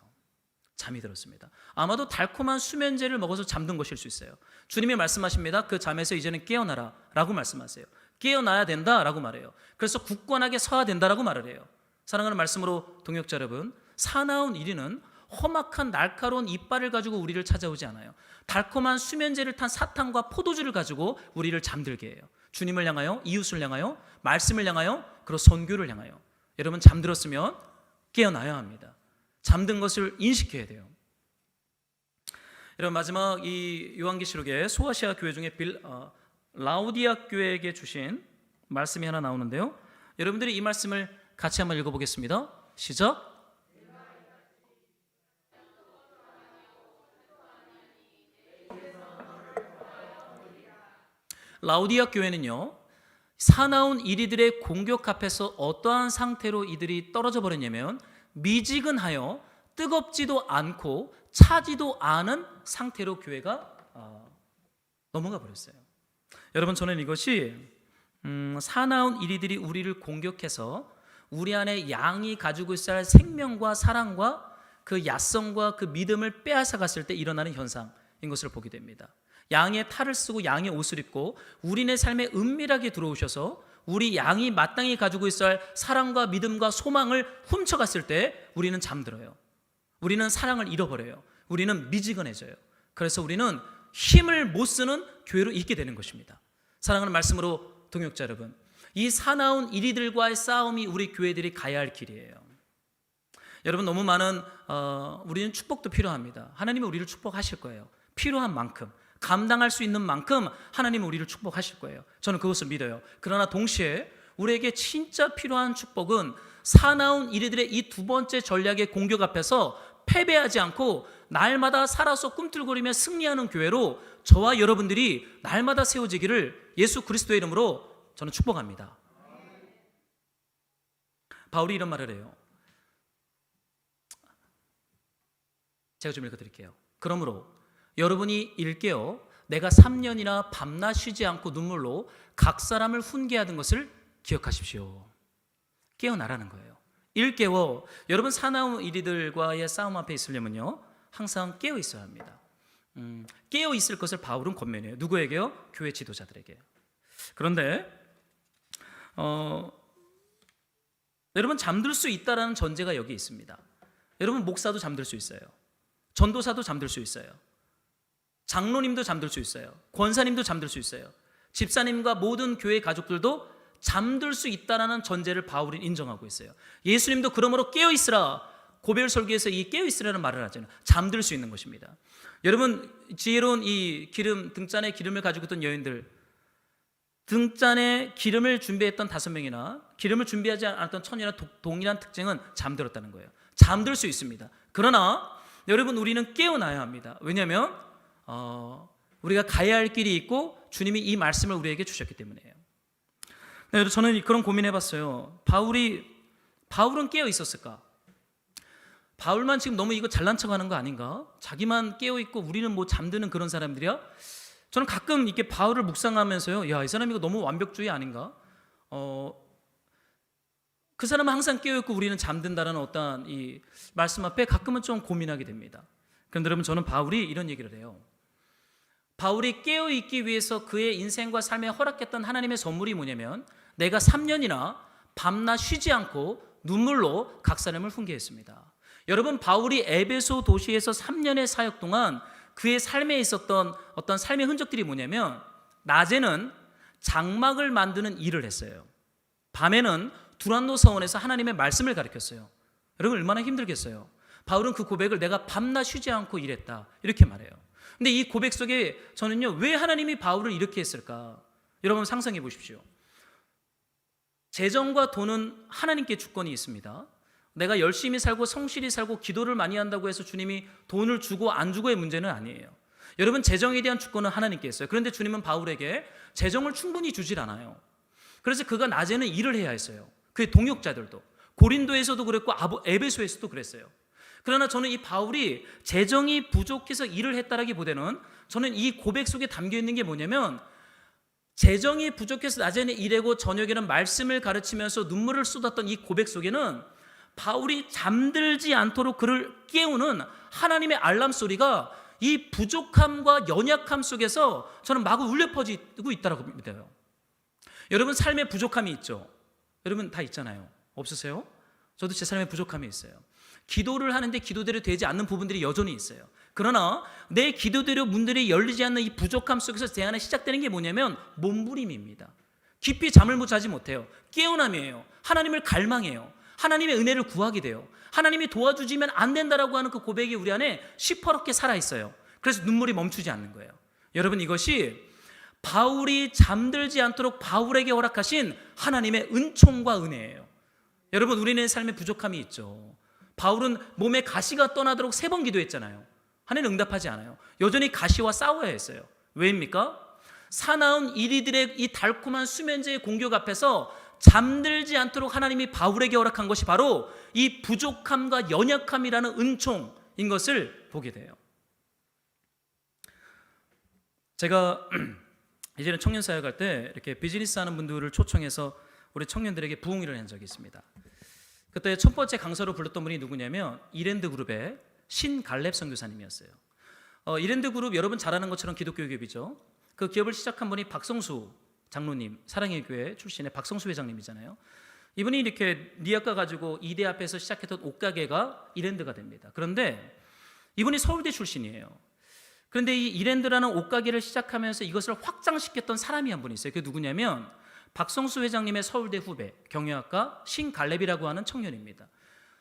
잠이 들었습니다. 아마도 달콤한 수면제를 먹어서 잠든 것일 수 있어요. 주님이 말씀하십니다. 그 잠에서 이제는 깨어나라 라고 말씀하세요. 깨어나야 된다라고 말해요. 그래서 굳건하게 서야 된다라고 말을 해요. 사랑하는 말씀으로 동역자 여러분, 사나운 이리는 험악한 날카로운 이빨을 가지고 우리를 찾아오지 않아요. 달콤한 수면제를 탄 사탕과 포도주를 가지고 우리를 잠들게 해요. 주님을 향하여, 이웃을 향하여, 말씀을 향하여, 그리고 선교를 향하여. 여러분 잠들었으면 깨어나야 합니다. 잠든 것을 인식해야 돼요. 여러분 마지막 이 요한계시록에 소아시아 교회 중에 라우디아 교회에게 주신 말씀이 하나 나오는데요. 여러분들이 이 말씀을 같이 한번 읽어보겠습니다. 시작. 라우디아 교회는요, 사나운 이리들의 공격 앞에서 어떠한 상태로 이들이 떨어져 버렸냐면 미지근하여 뜨겁지도 않고 차지도 않은 상태로 교회가 넘어가 버렸어요. 여러분 저는 이것이 사나운 이리들이 우리를 공격해서 우리 안에 양이 가지고 있어야 할 생명과 사랑과 그 야성과 그 믿음을 빼앗아 갔을 때 일어나는 현상인 것을 보게 됩니다. 양의 탈을 쓰고 양의 옷을 입고 우리네 삶에 은밀하게 들어오셔서 우리 양이 마땅히 가지고 있어야 할 사랑과 믿음과 소망을 훔쳐갔을 때 우리는 잠들어요. 우리는 사랑을 잃어버려요. 우리는 미지근해져요. 그래서 우리는 힘을 못 쓰는 교회로 있게 되는 것입니다. 사랑하는 말씀으로 동역자 여러분, 이 사나운 이리들과의 싸움이 우리 교회들이 가야 할 길이에요. 여러분 너무 많은 우리는 축복도 필요합니다. 하나님이 우리를 축복하실 거예요. 필요한 만큼, 감당할 수 있는 만큼 하나님은 우리를 축복하실 거예요. 저는 그것을 믿어요. 그러나 동시에 우리에게 진짜 필요한 축복은 사나운 이리들의 이 두 번째 전략의 공격 앞에서 패배하지 않고 날마다 살아서 꿈틀거리며 승리하는 교회로 저와 여러분들이 날마다 세워지기를 예수 그리스도의 이름으로 저는 축복합니다. 바울이 이런 말을 해요. 제가 좀 읽어드릴게요. 그러므로 여러분이 일깨어 내가 3년이나 밤낮 쉬지 않고 눈물로 각 사람을 훈계하던 것을 기억하십시오. 깨어나라는 거예요. 일깨워. 여러분 사나운 이리들과의 싸움 앞에 있으려면요 항상 깨어 있어야 합니다. 깨어 있을 것을 바울은 권면해요. 누구에게요? 교회 지도자들에게. 그런데 여러분 잠들 수 있다라는 전제가 여기 있습니다. 여러분 목사도 잠들 수 있어요. 전도사도 잠들 수 있어요. 장로님도 잠들 수 있어요. 권사님도 잠들 수 있어요. 집사님과 모든 교회 가족들도 잠들 수 있다라는 전제를 바울은 인정하고 있어요. 예수님도 그러므로 깨어 있으라. 고별 설교에서 이 깨어 있으라는 말을 하잖아요. 잠들 수 있는 것입니다. 여러분 지혜로운 이 기름 등잔에 기름을 가지고 있던 여인들, 등잔에 기름을 준비했던 5명이나 기름을 준비하지 않았던 천이나 동일한 특징은 잠들었다는 거예요. 잠들 수 있습니다. 그러나 여러분 우리는 깨어나야 합니다. 왜냐하면 우리가 가야 할 길이 있고 주님이 이 말씀을 우리에게 주셨기 때문이에요. 네, 저는 그런 고민해봤어요. 바울은 깨어 있었을까? 바울만 지금 너무 이거 잘난 척하는 거 아닌가? 자기만 깨어 있고 우리는 뭐 잠드는 그런 사람들이야? 저는 가끔 이렇게 바울을 묵상하면서요, 야, 이 사람 이거 너무 완벽주의 아닌가? 그 사람은 항상 깨어 있고 우리는 잠든다는 어떤 이 말씀 앞에 가끔은 좀 고민하게 됩니다. 그런데 여러분 저는 바울이 이런 얘기를 해요. 바울이 깨어있기 위해서 그의 인생과 삶에 허락했던 하나님의 선물이 뭐냐면 내가 3년이나 밤낮 쉬지 않고 눈물로 각 사람을 훈계했습니다. 여러분 바울이 에베소 도시에서 3년의 사역 동안 그의 삶에 있었던 어떤 삶의 흔적들이 뭐냐면 낮에는 장막을 만드는 일을 했어요. 밤에는 두란노 서원에서 하나님의 말씀을 가르쳤어요. 여러분 얼마나 힘들겠어요. 바울은 그 고백을 내가 밤낮 쉬지 않고 일했다 이렇게 말해요. 근데 이 고백 속에 저는요, 왜 하나님이 바울을 이렇게 했을까? 여러분 상상해 보십시오. 재정과 돈은 하나님께 주권이 있습니다. 내가 열심히 살고 성실히 살고 기도를 많이 한다고 해서 주님이 돈을 주고 안 주고의 문제는 아니에요. 여러분 재정에 대한 주권은 하나님께 있어요. 그런데 주님은 바울에게 재정을 충분히 주질 않아요. 그래서 그가 낮에는 일을 해야 했어요. 그의 동역자들도 고린도에서도 그랬고 에베소에서도 그랬어요. 그러나 저는 이 바울이 재정이 부족해서 일을 했다라기보다는 저는 이 고백 속에 담겨 있는 게 뭐냐면 재정이 부족해서 낮에는 일하고 저녁에는 말씀을 가르치면서 눈물을 쏟았던 이 고백 속에는 바울이 잠들지 않도록 그를 깨우는 하나님의 알람 소리가 이 부족함과 연약함 속에서 저는 마구 울려 퍼지고 있다고 믿어요. 여러분 삶에 부족함이 있죠. 여러분 다 있잖아요. 없으세요? 저도 제 삶에 부족함이 있어요. 기도를 하는데 기도대로 되지 않는 부분들이 여전히 있어요. 그러나 내 기도대로 문들이 열리지 않는 이 부족함 속에서 제 안에 시작되는 게 뭐냐면 몸부림입니다. 깊이 잠을 못 자지 못해요. 깨어남이에요. 하나님을 갈망해요. 하나님의 은혜를 구하게 돼요. 하나님이 도와주지면 안 된다라고 하는 그 고백이 우리 안에 시퍼렇게 살아있어요. 그래서 눈물이 멈추지 않는 거예요. 여러분 이것이 바울이 잠들지 않도록 바울에게 허락하신 하나님의 은총과 은혜예요. 여러분 우리는 삶에 부족함이 있죠. 바울은 몸에 가시가 떠나도록 3번 기도했잖아요. 하나님 응답하지 않아요. 여전히 가시와 싸워야 했어요. 왜입니까? 사나운 이리들의 이 달콤한 수면제의 공격 앞에서 잠들지 않도록 하나님이 바울에게 허락한 것이 바로 이 부족함과 연약함이라는 은총인 것을 보게 돼요. 제가 이제는 청년 사역할 때 이렇게 비즈니스 하는 분들을 초청해서 우리 청년들에게 부흥회를 한 적이 있습니다. 그때 첫 번째 강사로 불렀던 분이 누구냐면 이랜드 그룹의 신갈렙 선교사님이었어요. 이랜드 그룹 여러분 잘 아는 것처럼 기독교 기업이죠. 그 기업을 시작한 분이 박성수 장로님, 사랑의 교회 출신의 박성수 회장님이잖아요. 이분이 이렇게 니아까 가지고 이대 앞에서 시작했던 옷가게가 이랜드가 됩니다. 그런데 이분이 서울대 출신이에요. 그런데 이 이랜드라는 옷가게를 시작하면서 이것을 확장시켰던 사람이 한 분 있어요. 그게 누구냐면 박성수 회장님의 서울대 후배, 경영학과 신갈렙이라고 하는 청년입니다.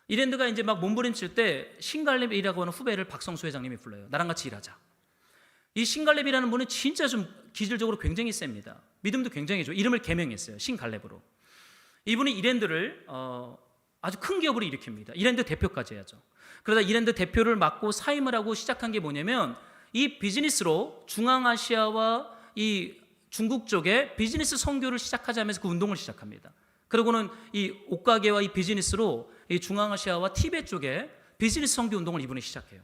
이랜드가 이제 막 몸부림칠 때 신갈렙이라고 하는 후배를 박성수 회장님이 불러요. 나랑 같이 일하자. 이 신갈렙이라는 분은 진짜 좀 기질적으로 굉장히 셉니다. 믿음도 굉장히 좋아요. 이름을 개명했어요. 신갈렙으로. 이분이 이랜드를 아주 큰 기업으로 일으킵니다. 이랜드 대표까지 해야죠. 그러다 이랜드 대표를 맡고 사임을 하고 시작한 게 뭐냐면 이 비즈니스로 중앙아시아와 이 중국 쪽에 비즈니스 선교를 시작하자면서 그 운동을 시작합니다. 그리고는 이 옷가게와 이 비즈니스로 이 중앙아시아와 티베트 쪽에 비즈니스 선교 운동을 이분이 시작해요.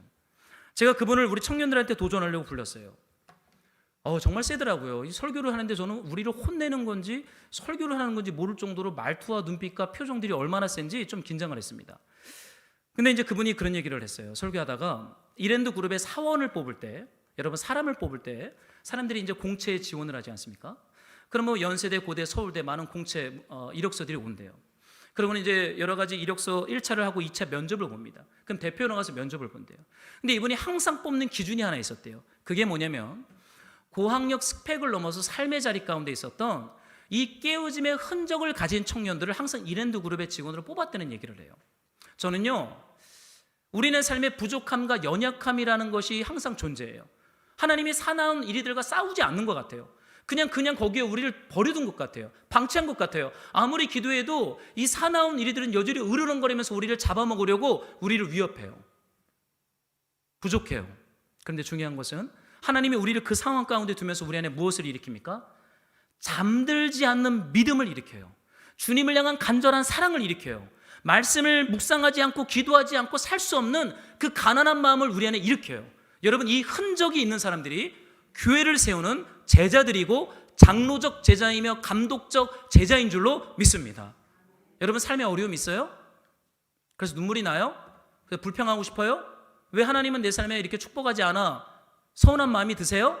제가 그분을 우리 청년들한테 도전하려고 불렀어요. 정말 세더라고요. 이 설교를 하는데 저는 우리를 혼내는 건지 설교를 하는 건지 모를 정도로 말투와 눈빛과 표정들이 얼마나 센지 좀 긴장을 했습니다. 근데 이제 그분이 그런 얘기를 했어요. 설교하다가 이랜드 그룹의 사원을 뽑을 때, 여러분 사람을 뽑을 때 사람들이 이제 공채에 지원을 하지 않습니까? 그럼 뭐 연세대, 고대, 서울대 많은 공채 이력서들이 온대요. 그러고는 이제 여러 가지 이력서 1차를 하고 2차 면접을 봅니다. 그럼 대표 나가서 면접을 본대요. 근데 이분이 항상 뽑는 기준이 하나 있었대요. 그게 뭐냐면 고학력 스펙을 넘어서 삶의 자리 가운데 있었던 이 깨우짐의 흔적을 가진 청년들을 항상 이랜드 그룹의 직원으로 뽑았다는 얘기를 해요. 저는요, 우리는 삶의 부족함과 연약함이라는 것이 항상 존재해요. 하나님이 사나운 이리들과 싸우지 않는 것 같아요. 그냥 거기에 우리를 버려둔 것 같아요. 방치한 것 같아요. 아무리 기도해도 이 사나운 이리들은 여전히 으르렁거리면서 우리를 잡아먹으려고 우리를 위협해요. 부족해요. 그런데 중요한 것은 하나님이 우리를 그 상황 가운데 두면서 우리 안에 무엇을 일으킵니까? 잠들지 않는 믿음을 일으켜요. 주님을 향한 간절한 사랑을 일으켜요. 말씀을 묵상하지 않고 기도하지 않고 살 수 없는 그 가난한 마음을 우리 안에 일으켜요. 여러분 이 흔적이 있는 사람들이 교회를 세우는 제자들이고 장로적 제자이며 감독적 제자인 줄로 믿습니다. 여러분 삶에 어려움이 있어요? 그래서 눈물이 나요? 그래서 불평하고 싶어요? 왜 하나님은 내 삶에 이렇게 축복하지 않아? 서운한 마음이 드세요?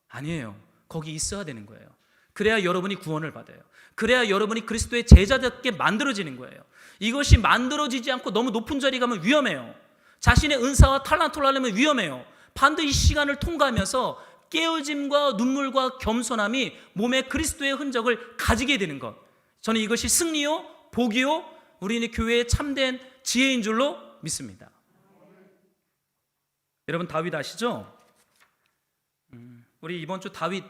아니에요. 거기 있어야 되는 거예요. 그래야 여러분이 구원을 받아요. 그래야 여러분이 그리스도의 제자답게 만들어지는 거예요. 이것이 만들어지지 않고 너무 높은 자리 가면 위험해요. 자신의 은사와 탈란트를 하려면 위험해요. 반드시 이 시간을 통과하면서 깨어짐과 눈물과 겸손함이 몸에 그리스도의 흔적을 가지게 되는 것, 저는 이것이 승리요 복이요 우리는 교회의 참된 지혜인 줄로 믿습니다. 여러분 다윗 아시죠? 우리 이번 주 다윗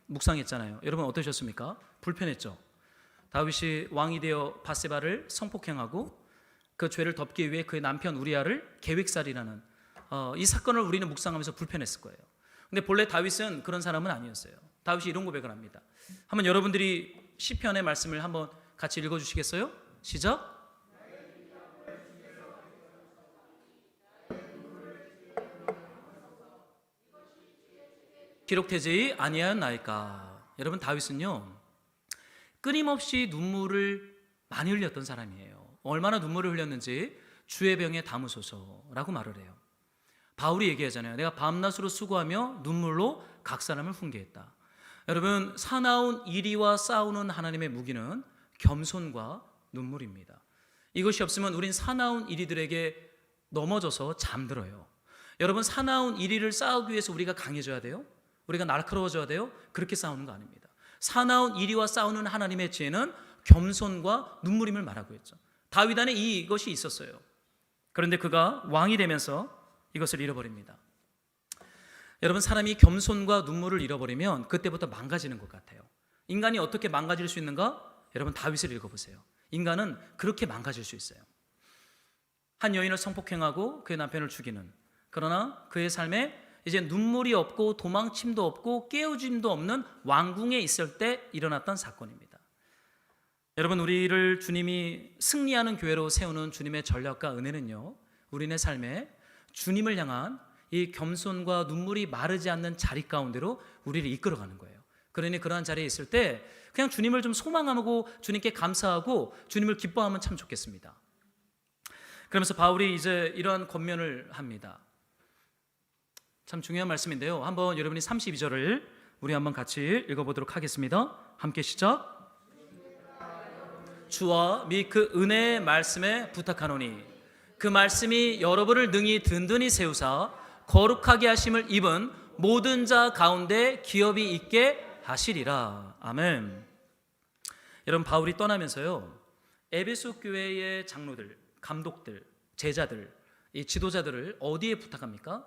묵상했잖아요. 여러분 어떠셨습니까? 불편했죠? 다윗이 왕이 되어 바세바를 성폭행하고 그 죄를 덮기 위해 그의 남편 우리아를 계획살이라는 이 사건을 우리는 묵상하면서 불편했을 거예요. 근데 본래 다윗은 그런 사람은 아니었어요. 다윗이 이런 고백을 합니다. 한번 여러분들이 시편의 말씀을 한번 같이 읽어주시겠어요? 시작. 기록되지 아니하였나이까. 여러분 다윗은요 끊임없이 눈물을 많이 흘렸던 사람이에요. 얼마나 눈물을 흘렸는지 주의 병에 담으소서라고 말을 해요. 바울이 얘기하잖아요. 내가 밤낮으로 수고하며 눈물로 각 사람을 훈계했다. 여러분 사나운 이리와 싸우는 하나님의 무기는 겸손과 눈물입니다. 이것이 없으면 우린 사나운 이리들에게 넘어져서 잠들어요. 여러분 사나운 이리를 싸우기 위해서 우리가 강해져야 돼요? 우리가 날카로워져야 돼요? 그렇게 싸우는 거 아닙니다. 사나운 이리와 싸우는 하나님의 지혜는 겸손과 눈물임을 말하고 있죠. 다윗 안에 이것이 있었어요. 그런데 그가 왕이 되면서 이것을 잃어버립니다. 여러분 사람이 겸손과 눈물을 잃어버리면 그때부터 망가지는 것 같아요. 인간이 어떻게 망가질 수 있는가? 여러분 다윗을 읽어보세요. 인간은 그렇게 망가질 수 있어요. 한 여인을 성폭행하고 그의 남편을 죽이는, 그러나 그의 삶에 이제 눈물이 없고 도망침도 없고 깨어짐도 없는 왕궁에 있을 때 일어났던 사건입니다. 여러분 우리를 주님이 승리하는 교회로 세우는 주님의 전략과 은혜는요 우리네 삶에 주님을 향한 이 겸손과 눈물이 마르지 않는 자리 가운데로 우리를 이끌어가는 거예요. 그러니 그러한 자리에 있을 때 그냥 주님을 좀 소망하고 주님께 감사하고 주님을 기뻐하면 참 좋겠습니다. 그러면서 바울이 이제 이러한 권면을 합니다. 참 중요한 말씀인데요. 한번 여러분이 32절을 우리 한번 같이 읽어보도록 하겠습니다. 함께 시작. 주와 및 그 은혜의 말씀에 부탁하노니 그 말씀이 여러분을 능히 든든히 세우사 거룩하게 하심을 입은 모든 자 가운데 기업이 있게 하시리라. 아멘. 여러분 바울이 떠나면서요 에베소 교회의 장로들, 감독들, 제자들, 이 지도자들을 어디에 부탁합니까?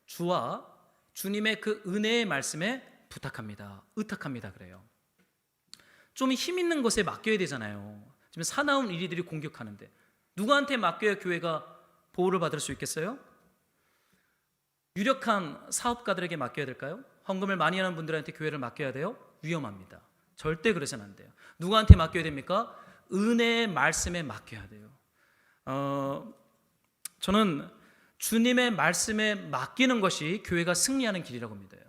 주와 주님의 그 은혜의 말씀에 부탁합니다. 의탁합니다. 그래요. 좀 힘 있는 것에 맡겨야 되잖아요. 지금 사나운 이리들이 공격하는데 누구한테 맡겨야 교회가 보호를 받을 수 있겠어요? 유력한 사업가들에게 맡겨야 될까요? 헌금을 많이 하는 분들한테 교회를 맡겨야 돼요? 위험합니다. 절대 그러서는 안 돼요. 누구한테 맡겨야 됩니까? 은혜의 말씀에 맡겨야 돼요. 저는 주님의 말씀에 맡기는 것이 교회가 승리하는 길이라고 믿어요.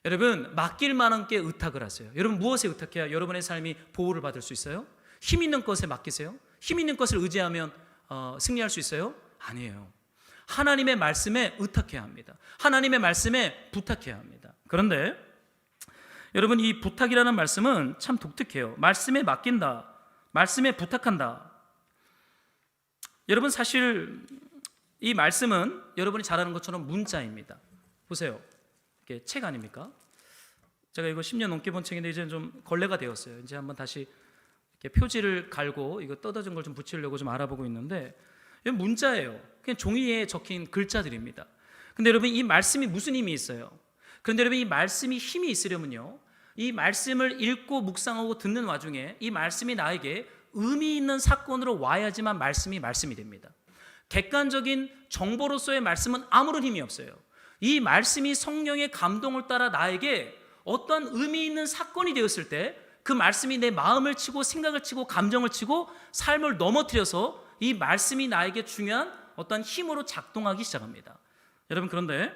여러분 맡길 만한 게 의탁을 하세요. 여러분 무엇에 의탁해야 여러분의 삶이 보호를 받을 수 있어요? 힘 있는 것에 맡기세요? 힘 있는 것을 의지하면 승리할 수 있어요? 아니에요. 하나님의 말씀에 의탁해야 합니다. 하나님의 말씀에 부탁해야 합니다. 그런데 여러분 이 부탁이라는 말씀은 참 독특해요. 말씀에 맡긴다, 말씀에 부탁한다. 여러분 사실 이 말씀은 여러분이 잘 아는 것처럼 문자입니다. 보세요. 이게 책 아닙니까? 제가 이거 10년 넘게 본 책인데 이제 좀 걸레가 되었어요. 이제 한번 다시 이렇게 표지를 갈고 이거 뜯어진 걸 좀 붙이려고 좀 알아보고 있는데 이거 문자예요. 그냥 종이에 적힌 글자들입니다. 근데 여러분 이 말씀이 무슨 힘이 있어요? 그런데 여러분 이 말씀이 힘이 있으려면요 이 말씀을 읽고 묵상하고 듣는 와중에 이 말씀이 나에게 의미 있는 사건으로 와야지만 말씀이 됩니다. 객관적인 정보로서의 말씀은 아무런 힘이 없어요. 이 말씀이 성령의 감동을 따라 나에게 어떤 의미 있는 사건이 되었을 때 그 말씀이 내 마음을 치고 생각을 치고 감정을 치고 삶을 넘어뜨려서 이 말씀이 나에게 중요한 어떤 힘으로 작동하기 시작합니다. 여러분 그런데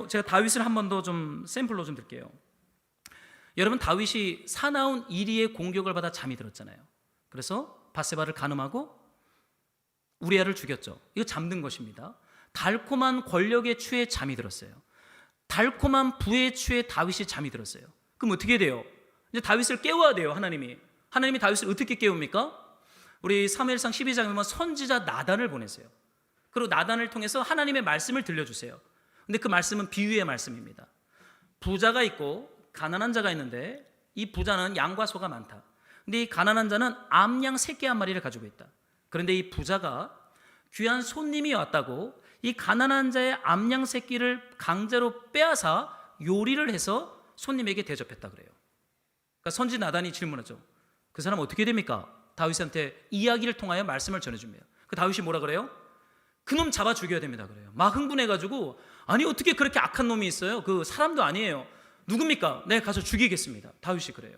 제가 다윗을 한 번 더 좀 샘플로 좀 들게요. 여러분 다윗이 사나운 이리의 공격을 받아 잠이 들었잖아요. 그래서 바세바를 간음하고 우리아를 죽였죠. 이거 잠든 것입니다. 달콤한 권력에 취해 잠이 들었어요. 달콤한 부에 취해 다윗이 잠이 들었어요. 그럼 어떻게 돼요? 이제 다윗을 깨워야 돼요. 하나님이 다윗을 어떻게 깨웁니까? 우리 사무엘상 12장에 보면 선지자 나단을 보내세요. 그리고 나단을 통해서 하나님의 말씀을 들려주세요. 근데 그 말씀은 비유의 말씀입니다. 부자가 있고 가난한 자가 있는데 이 부자는 양과 소가 많다. 근데 이 가난한 자는 암양 새끼 한 마리를 가지고 있다. 그런데 이 부자가 귀한 손님이 왔다고 이 가난한 자의 암양 새끼를 강제로 빼앗아 요리를 해서 손님에게 대접했다 그래요. 그러니까 선지 나단이 질문하죠. 그 사람 어떻게 됩니까? 다윗한테 이야기를 통하여 말씀을 전해줍니다. 그 다윗이 뭐라 그래요? 그놈 잡아 죽여야 됩니다 그래요. 막 흥분해가지고 아니 어떻게 그렇게 악한 놈이 있어요? 그 사람도 아니에요. 누굽니까? 내가 가서 죽이겠습니다. 다윗이 그래요.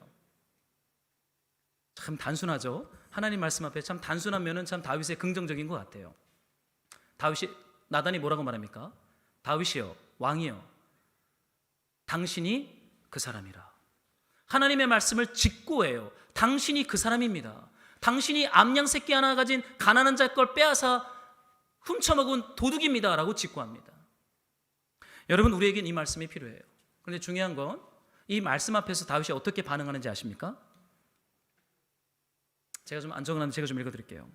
참 단순하죠. 하나님 말씀 앞에 참 단순한 면은 참 다윗의 긍정적인 것 같아요. 다윗이 나단이 뭐라고 말합니까? 다윗이여 왕이여 당신이 그 사람이라. 하나님의 말씀을 직고해요. 당신이 그 사람입니다. 당신이 암양 새끼 하나 가진 가난한 자 걸 빼앗아 훔쳐먹은 도둑입니다 라고 직고합니다. 여러분 우리에겐 이 말씀이 필요해요. 그런데 중요한 건 이 말씀 앞에서 다윗이 어떻게 반응하는지 아십니까? 제가 좀 안 적어놨는데 제가 좀 읽어드릴게요.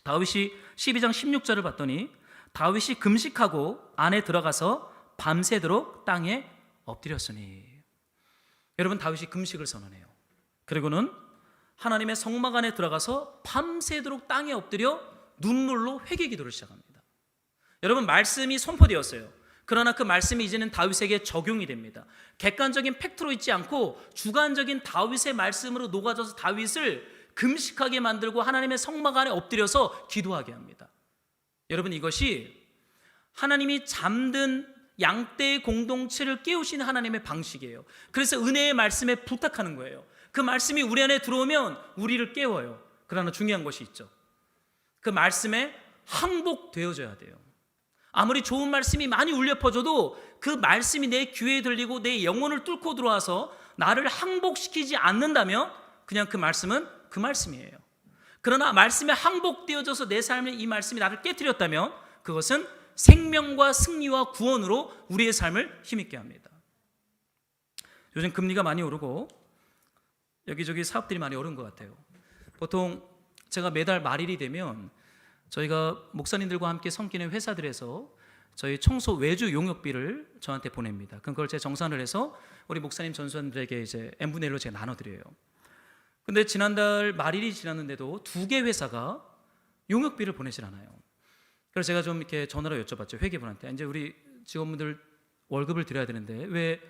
다윗이 12장 16절을 봤더니 다윗이 금식하고 안에 들어가서 밤새도록 땅에 엎드렸으니. 여러분 다윗이 금식을 선언해요. 그리고는 하나님의 성막 안에 들어가서 밤새도록 땅에 엎드려 눈물로 회개 기도를 시작합니다. 여러분 말씀이 선포되었어요. 그러나 그 말씀이 이제는 다윗에게 적용이 됩니다. 객관적인 팩트로 있지 않고 주관적인 다윗의 말씀으로 녹아져서 다윗을 금식하게 만들고 하나님의 성막 안에 엎드려서 기도하게 합니다. 여러분 이것이 하나님이 잠든 양떼의 공동체를 깨우시는 하나님의 방식이에요. 그래서 은혜의 말씀에 부탁하는 거예요. 그 말씀이 우리 안에 들어오면 우리를 깨워요. 그러나 중요한 것이 있죠. 그 말씀에 항복되어져야 돼요. 아무리 좋은 말씀이 많이 울려 퍼져도 그 말씀이 내 귀에 들리고 내 영혼을 뚫고 들어와서 나를 항복시키지 않는다면 그냥 그 말씀은 그 말씀이에요. 그러나 말씀에 항복되어져서 내 삶에 이 말씀이 나를 깨트렸다면 그것은 생명과 승리와 구원으로 우리의 삶을 힘있게 합니다. 요즘 금리가 많이 오르고 여기저기 사업들이 많이 오른 것 같아요. 보통 제가 매달 말일이 되면 저희가 목사님들과 함께 섬기는 회사들에서 저희 청소 외주 용역비를 저한테 보냅니다. 그걸 제가 정산을 해서 우리 목사님 전수원들에게 이제 n분의 1로 제가 나눠드려요. 근데 지난달 말일이 지났는데도 2개 회사가 용역비를 보내질 않아요. 그래서 제가 좀 이렇게 전화로 여쭤봤죠. 회계분한테. 이제 우리 직원분들 월급을 드려야 되는데 왜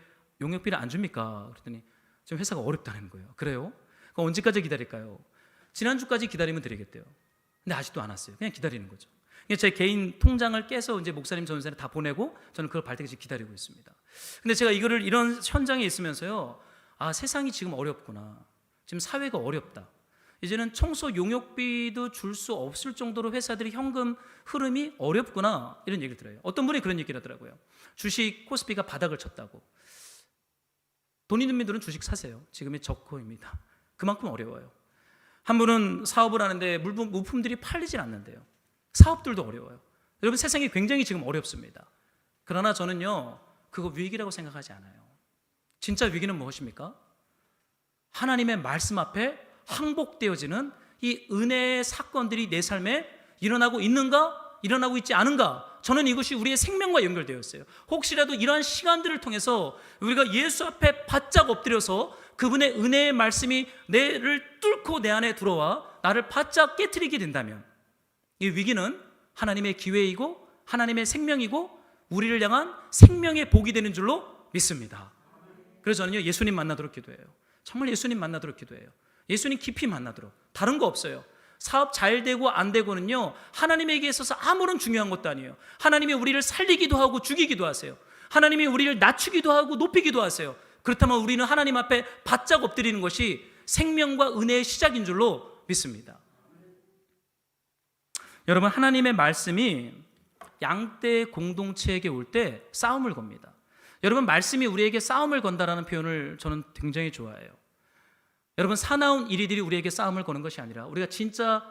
용역비를 안 줍니까? 그랬더니 지금 회사가 어렵다는 거예요. 그래요? 그럼 언제까지 기다릴까요? 지난주까지 기다리면 드리겠대요. 근데 아직도 안 왔어요. 그냥 기다리는 거죠. 제 개인 통장을 깨서 이제 목사님 전선에 다 보내고 저는 그걸 발 때까지 기다리고 있습니다. 근데 제가 이런 현장에 있으면서요, 아 세상이 지금 어렵구나. 지금 사회가 어렵다. 이제는 청소 용역비도 줄 수 없을 정도로 회사들이 현금 흐름이 어렵구나 이런 얘기를 들어요. 어떤 분이 그런 얘기를 하더라고요. 주식 코스피가 바닥을 쳤다고. 돈 있는 분들은 주식 사세요. 지금이 적고입니다. 그만큼 어려워요. 한 분은 사업을 하는데 물품들이 팔리질 않는데요. 사업들도 어려워요. 여러분 세상이 굉장히 지금 어렵습니다. 그러나 저는요 그거 위기라고 생각하지 않아요. 진짜 위기는 무엇입니까? 하나님의 말씀 앞에 항복되어지는 이 은혜의 사건들이 내 삶에 일어나고 있는가? 일어나고 있지 않은가? 저는 이것이 우리의 생명과 연결되어 있어요. 혹시라도 이러한 시간들을 통해서 우리가 예수 앞에 바짝 엎드려서 그분의 은혜의 말씀이 내를 뚫고 내 안에 들어와 나를 바짝 깨트리게 된다면 이 위기는 하나님의 기회이고 하나님의 생명이고 우리를 향한 생명의 복이 되는 줄로 믿습니다. 그래서 저는요 예수님 만나도록 기도해요. 정말 예수님 만나도록 기도해요. 예수님 깊이 만나도록. 다른 거 없어요. 사업 잘 되고 안 되고는요 하나님에게 있어서 아무런 중요한 것도 아니에요. 하나님이 우리를 살리기도 하고 죽이기도 하세요. 하나님이 우리를 낮추기도 하고 높이기도 하세요. 그렇다면 우리는 하나님 앞에 바짝 엎드리는 것이 생명과 은혜의 시작인 줄로 믿습니다. 여러분 하나님의 말씀이 양떼 공동체에게 올 때 싸움을 겁니다. 여러분 말씀이 우리에게 싸움을 건다라는 표현을 저는 굉장히 좋아해요. 여러분 사나운 이리들이 우리에게 싸움을 거는 것이 아니라 우리가 진짜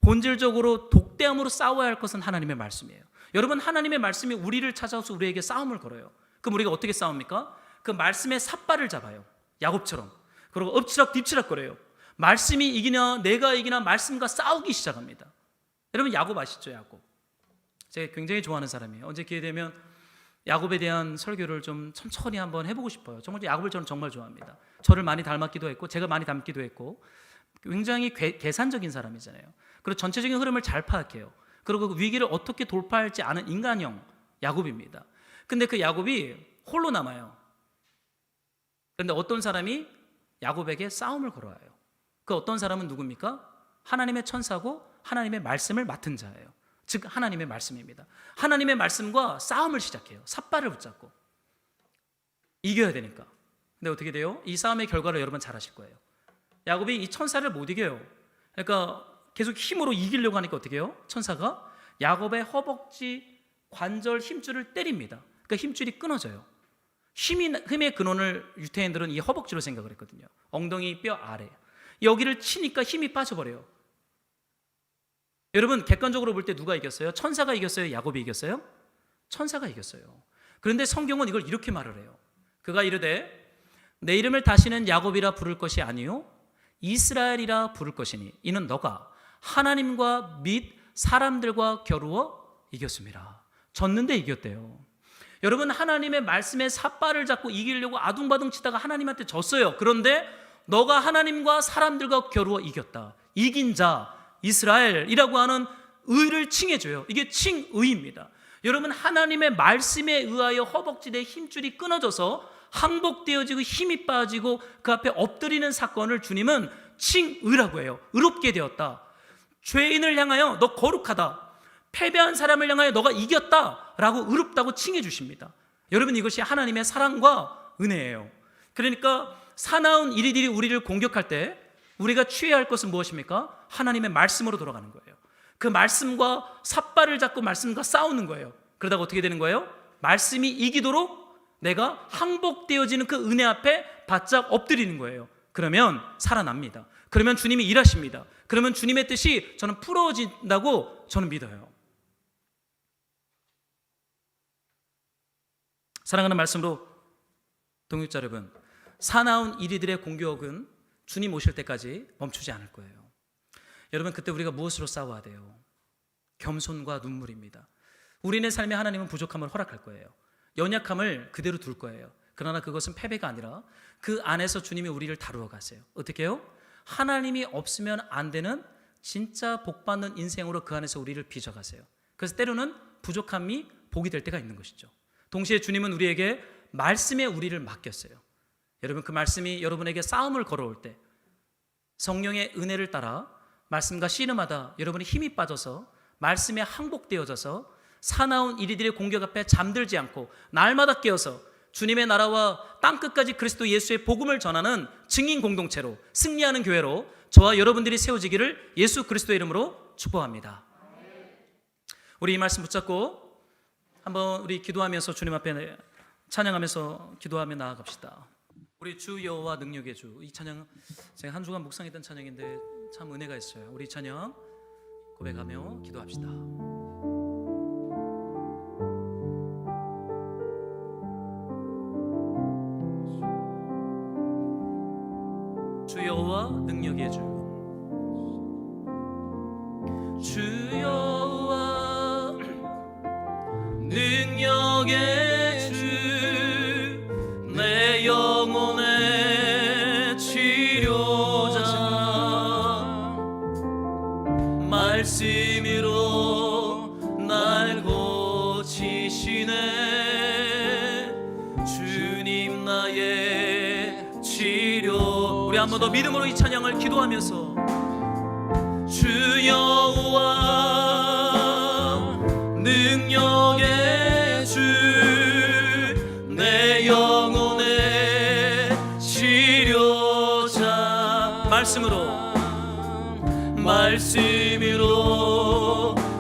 본질적으로 독대함으로 싸워야 할 것은 하나님의 말씀이에요. 여러분 하나님의 말씀이 우리를 찾아와서 우리에게 싸움을 걸어요. 그럼 우리가 어떻게 싸웁니까? 그 말씀의 삿발을 잡아요. 야곱처럼. 그리고 엎치락 뒤치락 거려요. 말씀이 이기나 내가 이기나 말씀과 싸우기 시작합니다. 여러분 야곱 아시죠? 야곱. 제가 굉장히 좋아하는 사람이에요. 언제 기회 되면 야곱에 대한 설교를 좀 천천히 한번 해보고 싶어요. 정말 야곱을 저는 정말 좋아합니다. 저를 많이 닮았기도 했고 제가 많이 닮기도 했고 굉장히 계산적인 사람이잖아요. 그리고 전체적인 흐름을 잘 파악해요. 그리고 그 위기를 어떻게 돌파할지 아는 인간형 야곱입니다. 근데 그 야곱이 홀로 남아요. 그런데 어떤 사람이 야곱에게 싸움을 걸어와요. 그 어떤 사람은 누굽니까? 하나님의 천사고 하나님의 말씀을 맡은 자예요. 즉 하나님의 말씀입니다. 하나님의 말씀과 싸움을 시작해요. 삿발을 붙잡고 이겨야 되니까. 근데 어떻게 돼요? 이 싸움의 결과를 여러분 잘 아실 거예요. 야곱이 이 천사를 못 이겨요. 그러니까 계속 힘으로 이기려고 하니까 어떻게 해요? 천사가 야곱의 허벅지 관절 힘줄을 때립니다. 그러니까 힘줄이 끊어져요. 힘의 근원을 유태인들은 이 허벅지로 생각을 했거든요. 엉덩이 뼈 아래. 여기를 치니까 힘이 빠져버려요. 여러분 객관적으로 볼 때 누가 이겼어요? 천사가 이겼어요? 야곱이 이겼어요? 천사가 이겼어요. 그런데 성경은 이걸 이렇게 말을 해요. 그가 이르되 내 이름을 다시는 야곱이라 부를 것이 아니요 이스라엘이라 부를 것이니 이는 너가 하나님과 및 사람들과 겨루어 이겼습니다. 졌는데 이겼대요. 여러분 하나님의 말씀에 삿발을 잡고 이기려고 아둥바둥 치다가 하나님한테 졌어요. 그런데 너가 하나님과 사람들과 겨루어 이겼다. 이긴 자 이스라엘이라고 하는 의를 칭해줘요. 이게 칭의입니다. 여러분 하나님의 말씀에 의하여 허벅지에 힘줄이 끊어져서 항복되어지고 힘이 빠지고 그 앞에 엎드리는 사건을 주님은 칭의라고 해요. 의롭게 되었다. 죄인을 향하여 너 거룩하다. 패배한 사람을 향하여 너가 이겼다 라고 의롭다고 칭해 주십니다. 여러분 이것이 하나님의 사랑과 은혜예요. 그러니까 사나운 이리들이 우리를 공격할 때 우리가 취해야 할 것은 무엇입니까? 하나님의 말씀으로 돌아가는 거예요. 그 말씀과 삿발을 잡고 말씀과 싸우는 거예요. 그러다가 어떻게 되는 거예요? 말씀이 이기도록 내가 항복되어지는 그 은혜 앞에 바짝 엎드리는 거예요. 그러면 살아납니다. 그러면 주님이 일하십니다. 그러면 주님의 뜻이 저는 풀어진다고 저는 믿어요. 사랑하는 말씀으로 동역자 여러분, 사나운 이리들의 공격은 주님 오실 때까지 멈추지 않을 거예요. 여러분 그때 우리가 무엇으로 싸워야 돼요? 겸손과 눈물입니다. 우리의 삶에 하나님은 부족함을 허락할 거예요. 연약함을 그대로 둘 거예요. 그러나 그것은 패배가 아니라 그 안에서 주님이 우리를 다루어 가세요. 어떻게 해요? 하나님이 없으면 안 되는 진짜 복받는 인생으로 그 안에서 우리를 빚어가세요. 그래서 때로는 부족함이 복이 될 때가 있는 것이죠. 동시에 주님은 우리에게 말씀에 우리를 맡겼어요. 여러분 그 말씀이 여러분에게 싸움을 걸어올 때 성령의 은혜를 따라 말씀과 씨름하다 여러분이 힘이 빠져서 말씀에 항복되어져서 사나운 이리들의 공격 앞에 잠들지 않고 날마다 깨어서 주님의 나라와 땅끝까지 그리스도 예수의 복음을 전하는 증인 공동체로 승리하는 교회로 저와 여러분들이 세워지기를 예수 그리스도의 이름으로 축복합니다. 우리 이 말씀 붙잡고 한번 우리 기도하면서 주님 앞에 찬양하면서 기도하며 나아갑시다. 우리 주 여호와 능력의 주, 이 찬양 제가 한 주간 묵상했던 찬양인데 참 은혜가 있어요. 우리 찬양 고백하며 기도합시다. 주 여호와 능력의 주, 주 여호와 능력의 주, 내 영혼의 치료자, 말씀으로 날 고치시네. 주님 나의 치료. 우리 한 번 더 믿음으로 이 찬양을 기도하면서 주 여호와 능력의 주, 내 영혼의 치료자, 말씀으로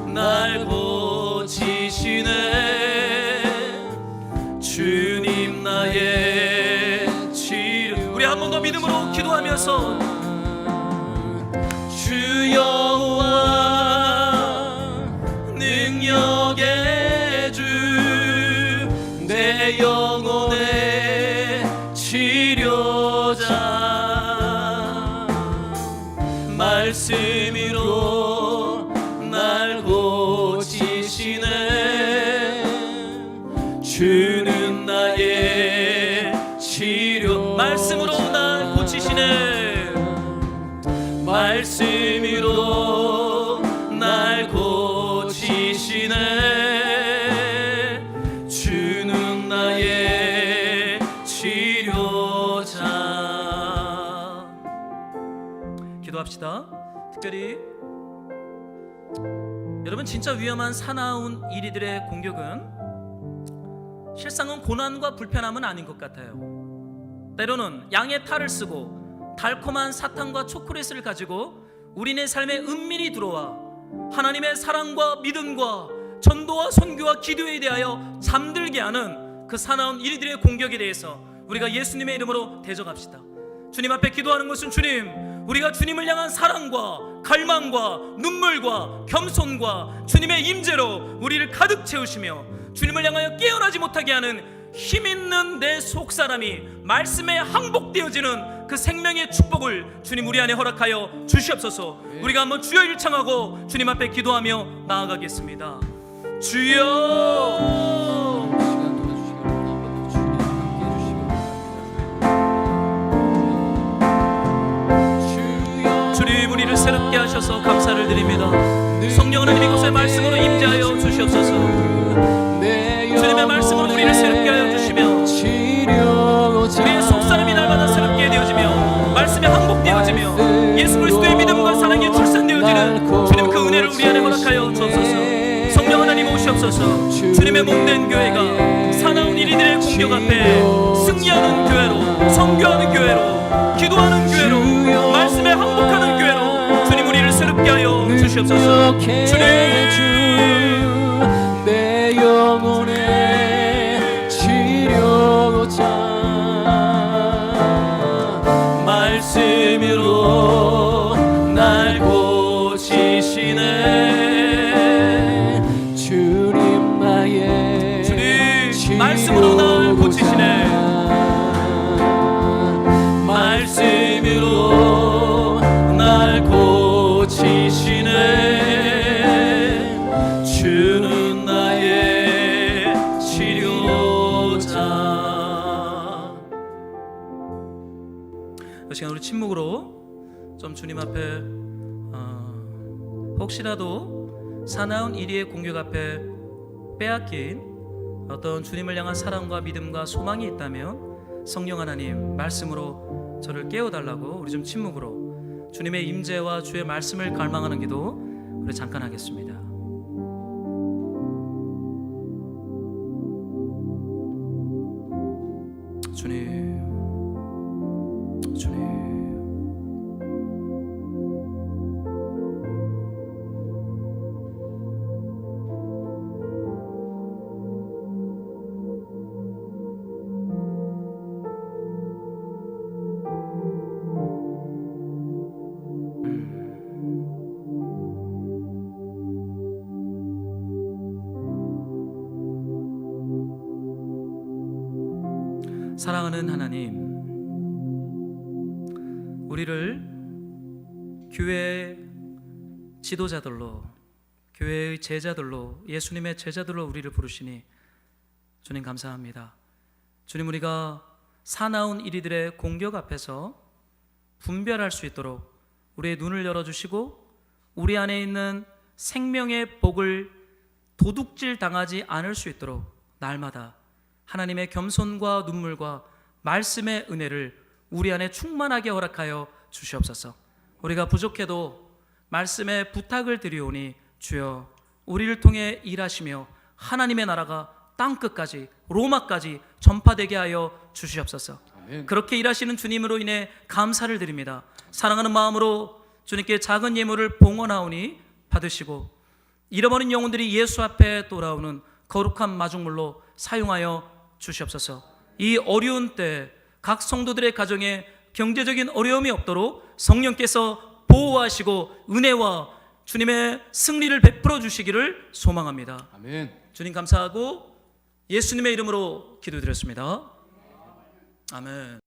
날 고치시네. 주님 나의 치료. 우리 한 번 더 믿음으로 기도하면서 주 여호와 능력의 주, 내 영혼의 치료자, 말씀으로 날 고치시네. 말씀으로 날 고치시네. 말씀으로 날 고치시네. 주는 나의 치료자. 기도합시다. 특별히 여러분, 진짜 위험한 사나운 이리들의 공격은 실상은 고난과 불편함은 아닌 것 같아요. 때로는 양의 탈을 쓰고 달콤한 사탕과 초콜릿을 가지고 우리네 삶에 은밀히 들어와 하나님의 사랑과 믿음과 전도와 선교와 기도에 대하여 잠들게 하는 그 사나운 이리들의 공격에 대해서 우리가 예수님의 이름으로 대적합시다. 주님 앞에 기도하는 것은, 주님, 우리가 주님을 향한 사랑과 갈망과 눈물과 겸손과 주님의 임재로 우리를 가득 채우시며 주님을 향하여 깨어나지 못하게 하는 힘있는 내 속사람이 말씀에 항복되어지는 그 생명의 축복을 주님 우리 안에 허락하여 주시옵소서. 우리가 한번 주여 일창하고 주님 앞에 기도하며 나아가겠습니다. 주여, 주님 우리를 새롭게 하셔서 감사를 드립니다. 성령 하나님 이곳에 말씀으로 임재하여 주시옵소서. 주님의 말씀으로 우리를 새롭게 하여 주시며 우리의 속사람이 날마다 새롭게 되어지며 말씀에 항복되어지며 예수 그리스도의 믿음과 사랑이 출산되어지는 주님 그 은혜를 우리 안에 허락하여 주옵소서. 성령 하나님 오시옵소서. 주님의 몸된 교회가 사나운 이리들의 공격 앞에 승리하는 교회로, 선교하는 교회로, 기도하는 교회로, 말씀에 항복하는 교회로 주님 우리를 새롭게 하여 주시옵소서. 주님, 내 영혼의 치료자 말씀으로 날 고치시네. 주님 나의 주님 말씀으로 날 고치시네. 말씀으로 날 고치시네. 주는 나의 치료자. 이 시간 우리 침묵으로 좀 주님 앞에 혹시라도 사나운 이리의 공격 앞에 빼앗긴 어떤 주님을 향한 사랑과 믿음과 소망이 있다면 성령 하나님 말씀으로 저를 깨워달라고 우리 좀 침묵으로 주님의 임재와 주의 말씀을 갈망하는 기도 우리 잠깐 하겠습니다. 주님, 주님, 사랑하는 하나님, 우리를 교회의 지도자들로, 교회의 제자들로, 예수님의 제자들로 우리를 부르시니 주님 감사합니다. 주님, 우리가 사나운 이리들의 공격 앞에서 분별할 수 있도록 우리의 눈을 열어주시고 우리 안에 있는 생명의 복을 도둑질 당하지 않을 수 있도록 날마다 하나님의 겸손과 눈물과 말씀의 은혜를 우리 안에 충만하게 허락하여 주시옵소서. 우리가 부족해도 말씀에 부탁을 드리오니 주여 우리를 통해 일하시며 하나님의 나라가 땅끝까지 로마까지 전파되게 하여 주시옵소서. 아멘. 그렇게 일하시는 주님으로 인해 감사를 드립니다. 사랑하는 마음으로 주님께 작은 예물을 봉헌하오니 받으시고 잃어버린 영혼들이 예수 앞에 돌아오는 거룩한 마중물로 사용하여 주시옵소서. 이 어려운 때 각 성도들의 가정에 경제적인 어려움이 없도록 성령께서 보호하시고 은혜와 주님의 승리를 베풀어 주시기를 소망합니다. 아멘. 주님 감사하고 예수님의 이름으로 기도드렸습니다. 아멘.